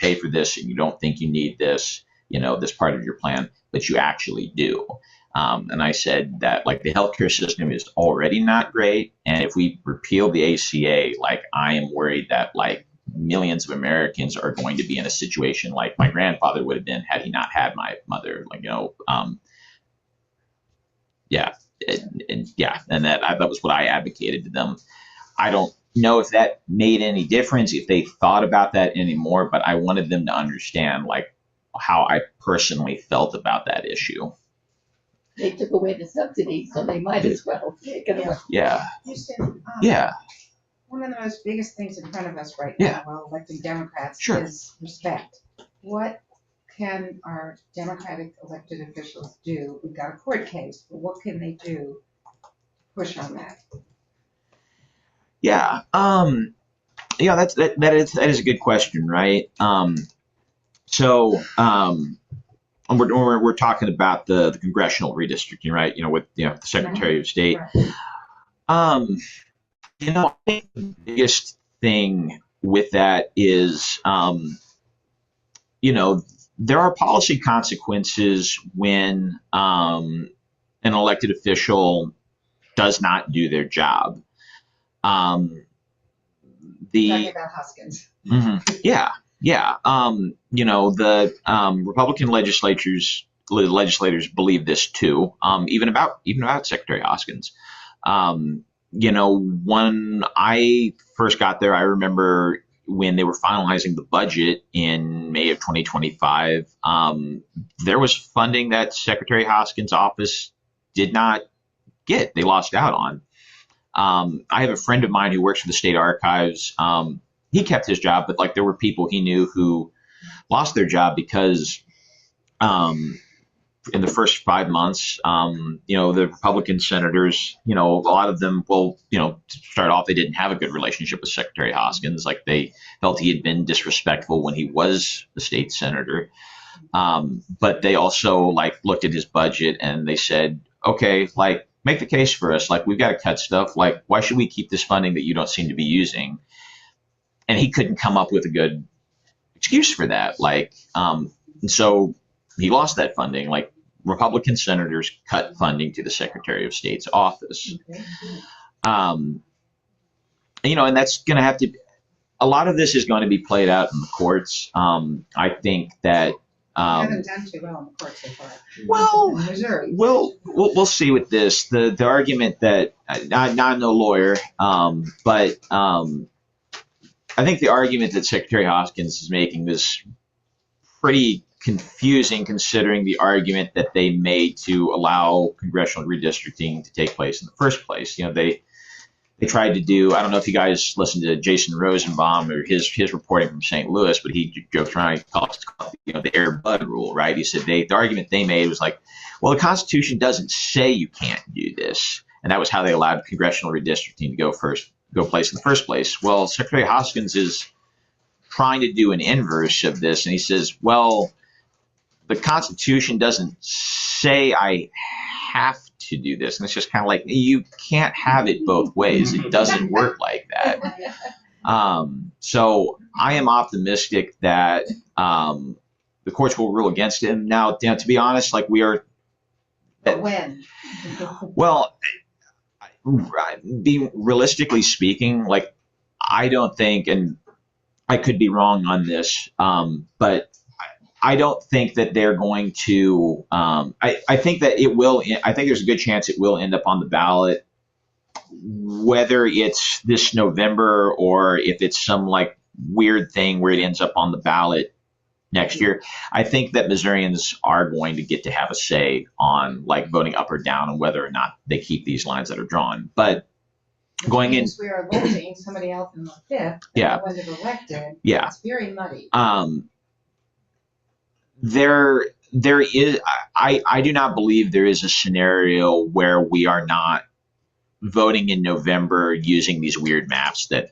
pay for this, and you don't think you need this, this part of your plan, but you actually do. And I said that like the healthcare system is already not great, and if we repeal the ACA, like, I am worried that like millions of Americans are going to be in a situation like my grandfather would have been had he not had my mother. And that was what I advocated to them. I don't know if that made any difference, if they thought about that anymore, but I wanted them to understand like how I personally felt about that issue. They took away the subsidies, so they might as well take it away. Yeah. Houston, Yeah. one of the most biggest things in front of us right Yeah. now, while electing Democrats, Sure. is respect. What can our Democratic elected officials do? We've got a court case, but what can they do to push on that? Yeah. That is a good question, right? We're talking about the congressional redistricting, right? With the Secretary of State. I think the biggest thing with that is, there are policy consequences when an elected official does not do their job. Talking about Hoskins. Mm-hmm. Yeah. The Republican legislators believe this too. Even about Secretary Hoskins. When I first got there, I remember when they were finalizing the budget in May of 2025, there was funding that Secretary Hoskins' office did not get. They lost out on. I have a friend of mine who works for the state archives. He kept his job, but like there were people he knew who lost their job because in the first 5 months, the Republican senators, a lot of them, to start off, they didn't have a good relationship with Secretary Hoskins. Like they felt he had been disrespectful when he was the state senator. But they also like looked at his budget and they said, okay, like make the case for us. Like we've got to cut stuff. Like why should we keep this funding that you don't seem to be using? And he couldn't come up with a good excuse for that. And so he lost that funding. Like Republican senators cut funding to the Secretary of State's office. And that's going to have to. A lot of this is going to be played out in the courts. I think that. Haven't done too well in the court so far. Well, In Missouri. we'll see with this. The argument that I'm no lawyer, but I think the argument that Secretary Hoskins is making is pretty confusing, considering the argument that they made to allow congressional redistricting to take place in the first place. They tried to do. I don't know if you guys listened to Jason Rosenbaum or his reporting from St. Louis, but he joked around. He called it, the Air Bud rule, right? He said the argument they made was like, well, the Constitution doesn't say you can't do this, and that was how they allowed congressional redistricting to go place in the first place. Well, Secretary Hoskins is trying to do an inverse of this, and he says, well, the Constitution doesn't say I have to do this. And it's just kind of like, you can't have it both ways. It doesn't work like that. So I am optimistic that the courts will rule against him. Now, to be honest, like we are. But when? Well, being realistically speaking, like I don't think, and I could be wrong on this, but I don't think that they're going to. I think that it will. I think there's a good chance it will end up on the ballot, whether it's this November or if it's some like weird thing where it ends up on the ballot next year. I think that Missourians are going to get to have a say on like voting up or down and whether or not they keep these lines that are drawn. But going in, we are voting somebody else in the fifth. Yeah. When they're elected. Yeah. It's very muddy. There is. I do not believe there is a scenario where we are not voting in November using these weird maps that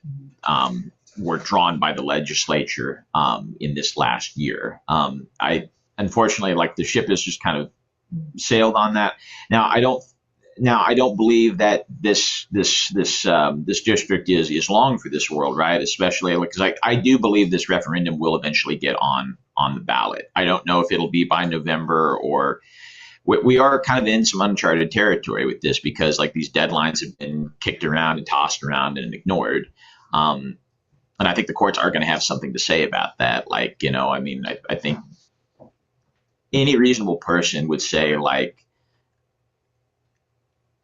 were drawn by the legislature in this last year. I unfortunately, like the ship has just kind of sailed on that. Now I don't believe that this district is long for this world, right? Especially because I do believe this referendum will eventually get on the ballot. I don't know if it'll be by November or we are kind of in some uncharted territory with this because like these deadlines have been kicked around and tossed around and ignored. And I think the courts are going to have something to say about that. Like, I think any reasonable person would say like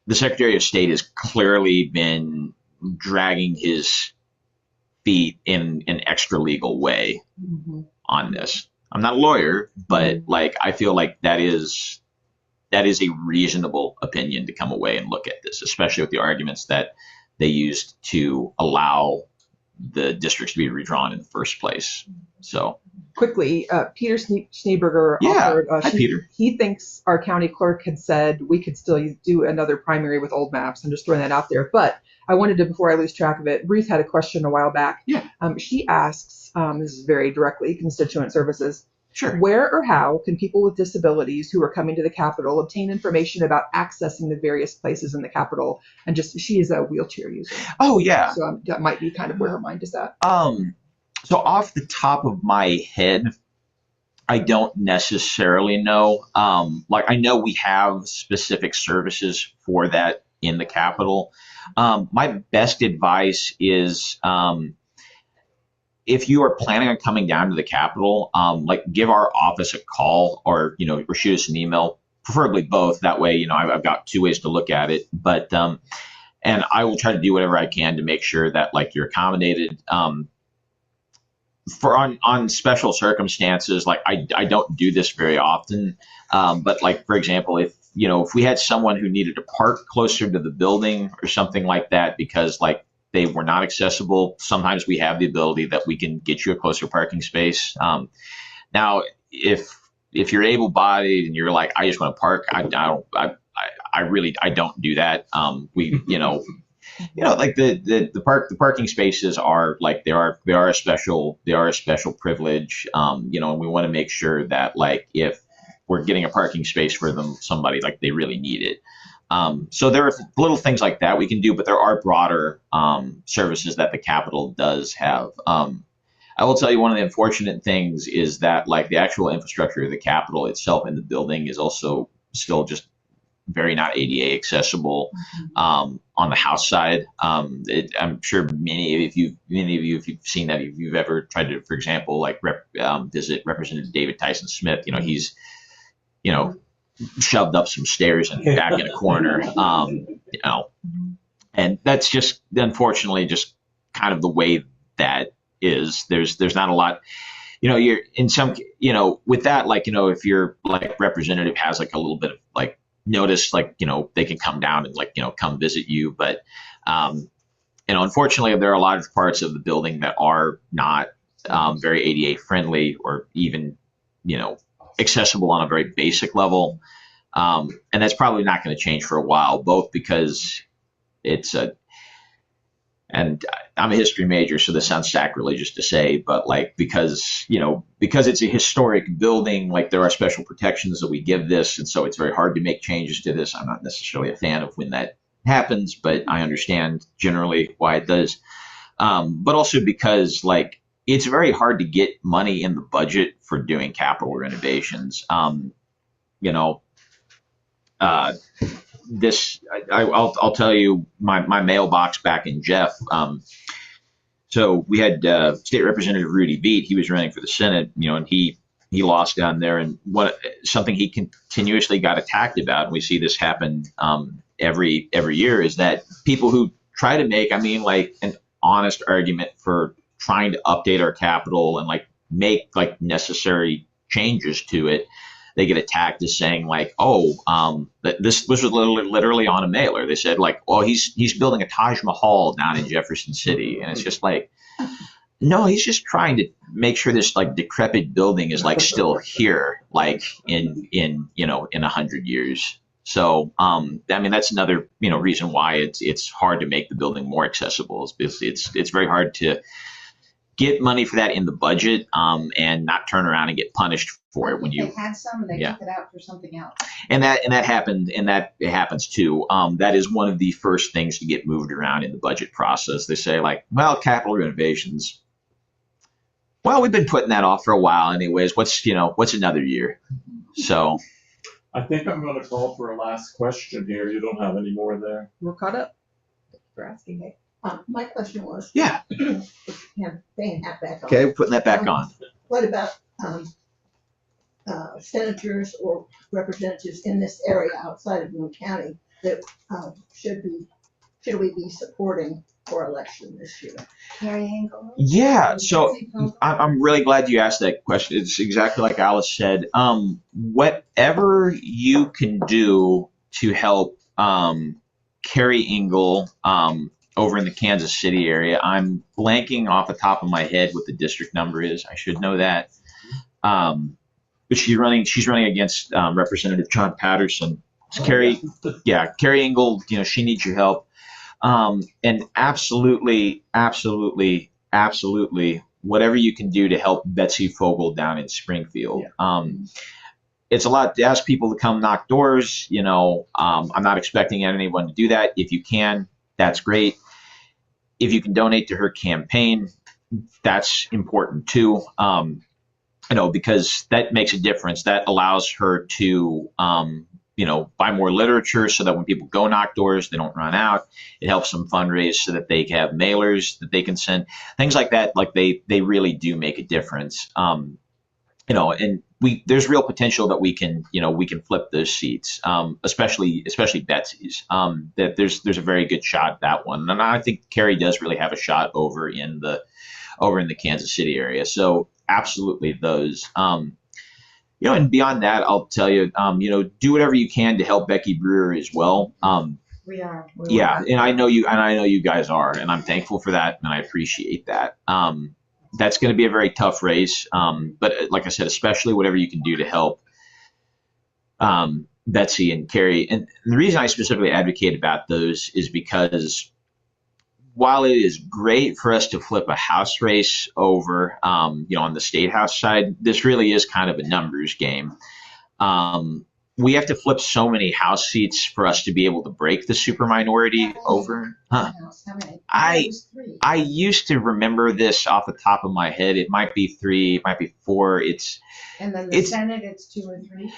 the Secretary of State has clearly been dragging his feet in an extra legal way on this. I'm not a lawyer, but like I feel like that is a reasonable opinion to come away and look at this, especially with the arguments that they used to allow the districts to be redrawn in the first place. So quickly, Peter Schneeberger offered. Hi, Peter. He thinks our county clerk had said we could still do another primary with old maps. I'm just throwing that out there. But I wanted to, before I lose track of it, Ruth had a question a while back. Yeah. She asks, this is very directly, constituent services. Sure. Where or how can people with disabilities who are coming to the Capitol obtain information about accessing the various places in the Capitol? And she is a wheelchair user. Oh, yeah. So that might be kind of where her mind is at. So off the top of my head, I don't necessarily know. I know we have specific services for that in the Capitol. My best advice is if you are planning on coming down to the Capitol, give our office a call or shoot us an email, preferably both. That way, I've got two ways to look at it. But and I will try to do whatever I can to make sure that you're accommodated. On special circumstances, I don't do this very often, but for example, if we had someone who needed to park closer to the building or something like that because they were not accessible, sometimes we have the ability that we can get you a closer parking space. Now, if you're able-bodied and you're I just want to park, I don't do that. The parking spaces are they are a special privilege. And we want to make sure that if we're getting a parking space for somebody they really need it. So there are little things like that we can do, but there are broader services that the Capitol does have. I will tell you one of the unfortunate things is that the actual infrastructure of the Capitol itself in the building is also still just very not ADA accessible. On the house side, I'm sure many of you, if you've seen that, if you've ever tried to, for example, like visit Representative David Tyson Smith, he's, shoved up some stairs and back in a corner, and that's just unfortunately just kind of the way that is. There's not a lot. You're in some, with that, if your representative has a little bit of notice, they can come down and come visit you. But, unfortunately, there are a lot of parts of the building that are not very ADA friendly or even, accessible on a very basic level. And that's probably not going to change for a while, both because and I'm a history major, so this sounds sacrilegious to say, but because it's a historic building, there are special protections that we give this. And so it's very hard to make changes to this. I'm not necessarily a fan of when that happens, but I understand generally why it does. But also because it's very hard to get money in the budget for doing capital renovations. I'll tell you my mailbox back in Jeff. So we had State Representative Rudy Veet. He was running for the Senate, and he lost down there. And something he continuously got attacked about, and we see this happen every year, is that people who try to make, an honest argument for trying to update our capital and make necessary changes to it, they get attacked as saying this was literally on a mailer. They said he's building a Taj Mahal down in Jefferson City, and it's just no, he's just trying to make sure this decrepit building is still here in 100 years. So that's another reason why it's hard to make the building more accessible, is because it's very hard to get money for that in the budget, and not turn around and get punished for it when you had some and they took it out for something else. And that happened, and that it happens too. That is one of the first things to get moved around in the budget process. They say capital renovations. Well, we've been putting that off for a while anyways. What's another year? So I think I'm going to call for a last question here. You don't have any more there. We're caught up. Thank you for asking me. My question was, yeah. Have Bane hat back on. Okay, we're putting that back on. What about senators or representatives in this area outside of Boone County that should we be supporting for election this year? Carrie Engel? Yeah, so I'm really glad you asked that question. It's exactly like Alice said. Whatever you can do to help Carrie Engel over in the Kansas City area. I'm blanking off the top of my head what the district number is. I should know that. But she's running against Representative John Patterson. Carrie Engel, she needs your help. And absolutely, whatever you can do to help Betsy Fogel down in Springfield. Yeah. It's a lot to ask people to come knock doors. I'm not expecting anyone to do that. If you can, that's great. If you can donate to her campaign, that's important too. Because that makes a difference. That allows her to, buy more literature so that when people go knock doors, they don't run out. It helps them fundraise so that they have mailers that they can send. Things like that, they really do make a difference. And there's real potential that we can flip those seats, especially Betsy's. That there's a very good shot at that one, and I think Carrie does really have a shot over in the Kansas City area. So absolutely those. And beyond that, I'll tell you, do whatever you can to help Becky Brewer as well. We are. And I know you guys are, and I'm thankful for that, and I appreciate that. That's going to be a very tough race. But like I said, especially whatever you can do to help Betsy and Carrie. And the reason I specifically advocate about those is because while it is great for us to flip a House race over, on the State House side, this really is kind of a numbers game. We have to flip so many House seats for us to be able to break the superminority over. Huh. I used to remember this off the top of my head. It might be 3, it might be 4. And then the Senate, it's 2 or 3.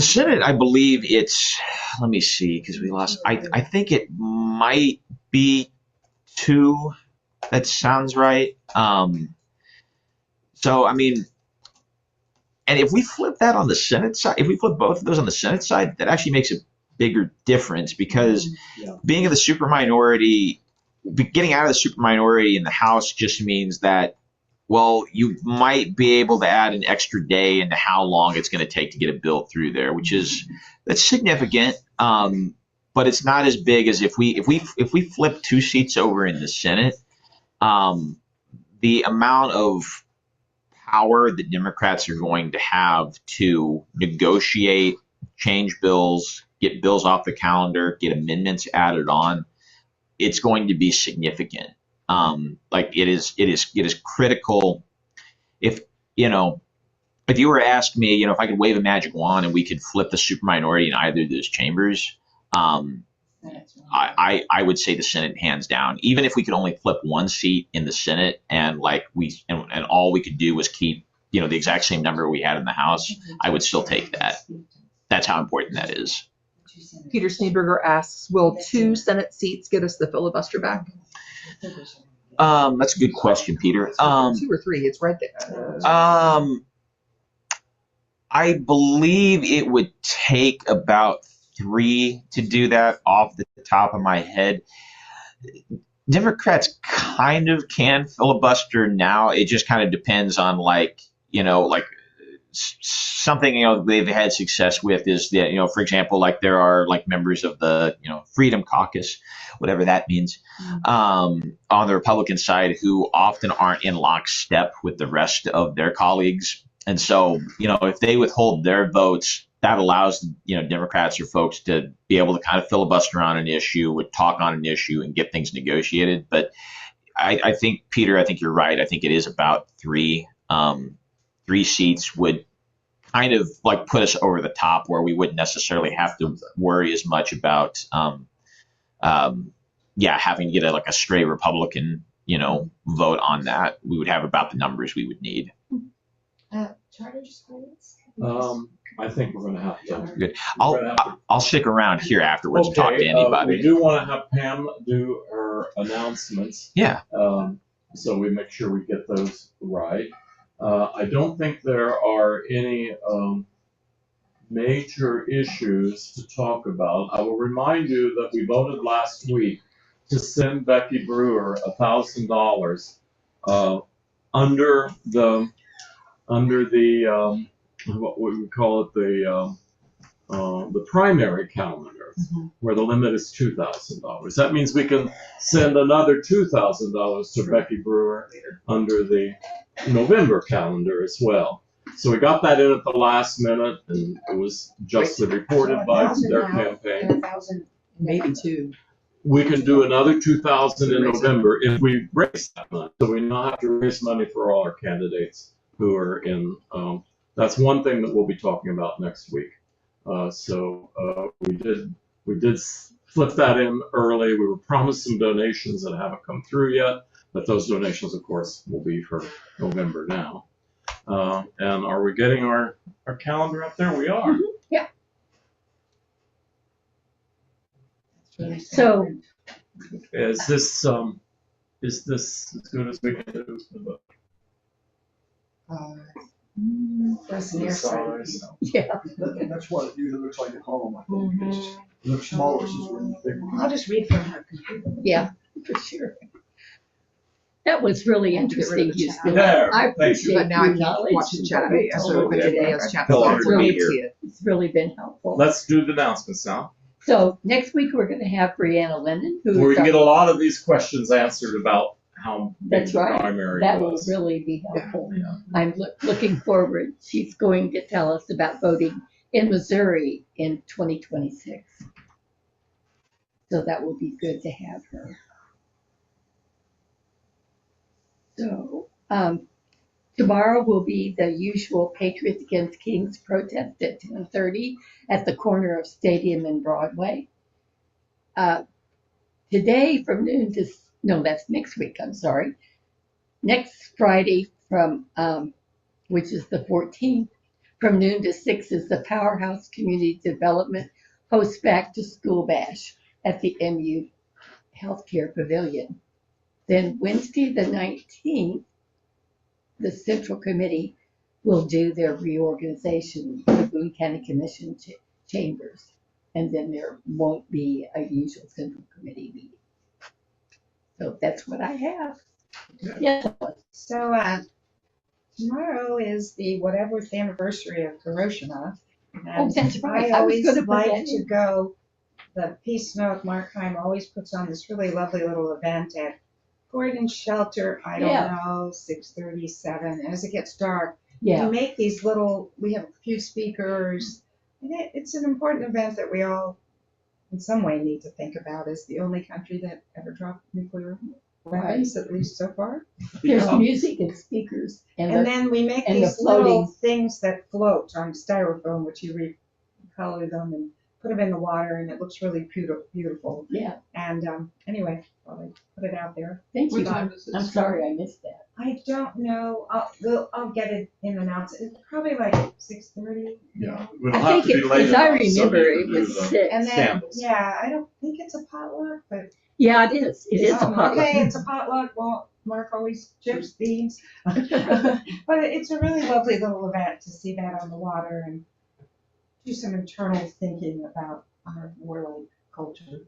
The Senate, I believe it's, let me see, because we lost, I think it might be 2. That sounds right. So, I mean, and if we flip that on the Senate side, if we flip both of those on the Senate side, that actually makes a bigger difference because being in the super minority, getting out of the super minority in the House just means that, well, you might be able to add an extra day into how long it's going to take to get a bill through there, that's significant. But it's not as big as if we flip 2 seats over in the Senate. The amount of power that Democrats are going to have to negotiate, change bills, get bills off the calendar, get amendments added on, it's going to be significant. Like it is critical. If you were to ask me, if I could wave a magic wand and we could flip the super minority in either of those chambers, I would say the Senate hands down. Even if we could only flip 1 seat in the Senate and all we could do was keep the exact same number we had in the House, I would still take that. That's how important that is. Peter Schneeberger asks, will 2 Senate seats get us the filibuster back? That's a good question, Peter. 2 or 3, it's right there. I believe it would take about 3 to do that off the top of my head. Democrats kind of can filibuster now. It just kind of depends on something they've had success with is that for example, there are members of the Freedom Caucus, whatever that means, on the Republican side who often aren't in lockstep with the rest of their colleagues, and so if they withhold their votes, that allows Democrats or folks to be able to kind of filibuster on an issue, would talk on an issue, and get things negotiated. But I think, Peter, I think you're right. I think it is about 3. 3 seats would kind of put us over the top where we wouldn't necessarily have to worry as much about having to get a stray Republican vote on that. We would have about the numbers we would need. Charter schools? I think we're going to have to. Good. I'll stick around here afterwards and talk to anybody. We do want to have Pam do her announcements. Yeah. So we make sure we get those right. I don't think there are any major issues to talk about. I will remind you that we voted last week to send Becky Brewer $1,000 under the what we would call it the primary calendar, where the limit is $2,000. That means we can send another $2,000 to Becky Brewer under the November calendar as well. So we got that in at the last minute, and it was just reported by their campaign. Maybe 2. We can do another $2,000 in November if we raise that money. So we don't have to raise money for all our candidates who are in. That's one thing that we'll be talking about next week. So we did flip that in early. We were promised some donations that haven't come through yet, but those donations, of course, will be for November now. And are we getting our calendar up there? We are. Yeah. So Is this as good as we can do? That's The size? yeah, That's what it usually looks like at home. I think. It looks smaller, it's just really big. I'll just read from her computer. yeah, for sure. That was really interesting, Houston. There, I thank you. appreciate But now I your can't knowledge. watch the chat. and So what if you anybody did. else chat, Tell her it's to really be here. see it. It's really been helpful. Let's do the announcements now. So next week we're going to have Brianna Linden, who Where we is can get a our- lot of these questions answered about how big That's the right. primary That will was. really be helpful. Yeah. I'm looking forward. She's going to tell us about voting in Missouri in 2026. So that will be good to have her. So tomorrow will be the usual Patriots Against Kings protest at 10:30 at the corner of Stadium and Broadway. Today from noon to, no, that's next week, I'm sorry. Next Friday from, which is the 14th, from noon to 6 is the Powerhouse Community Development host back to school bash at the MU Healthcare Pavilion. Then Wednesday the 19th, the Central Committee will do their reorganization, the Boone County Commission chambers. And then there won't be a usual Central Committee meeting. So that's what I have. Yes. So tomorrow is the whateverth anniversary of Hiroshima. And That's right. I I was always gonna put like that to in. go. The Peace Smoke Markheim always puts on this really lovely little event at Gordon Shelter. I don't know, 6:37. As it gets dark, Yeah. we make these little. We have a few speakers. And it's an important event that we all, in some way, need to think about as the only country that ever dropped nuclear weapons, at least so far. There's music and speakers. And then we make and the these little floating- things that float on styrofoam, which you recolor them and put them in the water, and it looks really beautiful. Yeah. And anyway, I'll put it out there. Thank you. What time is it? I'm sorry I missed that. I don't know. I'll get it in announcement. It's probably like 6:30. Yeah, it'll I have think to be it, late as I enough so remember, you it can do was the 6. And then candles. yeah, I don't think it's a potluck, but Yeah, it is. It is a oh, potluck. okay, it's a potluck. Well, Mark always chips beans, but it's a really lovely little event to see that on the water and do some internal thinking about our warlike culture.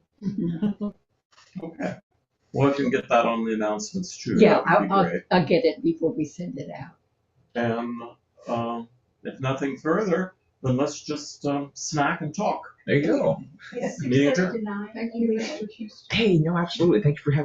Okay. Well, if you can get that on the announcements too, Yeah, that would be great. I'll get it before we send it out. And if nothing further, then let's just snack and talk. There you go. Meeting adjourned. Thank you, Mr. Houston. Hey, no, absolutely. Thank you for having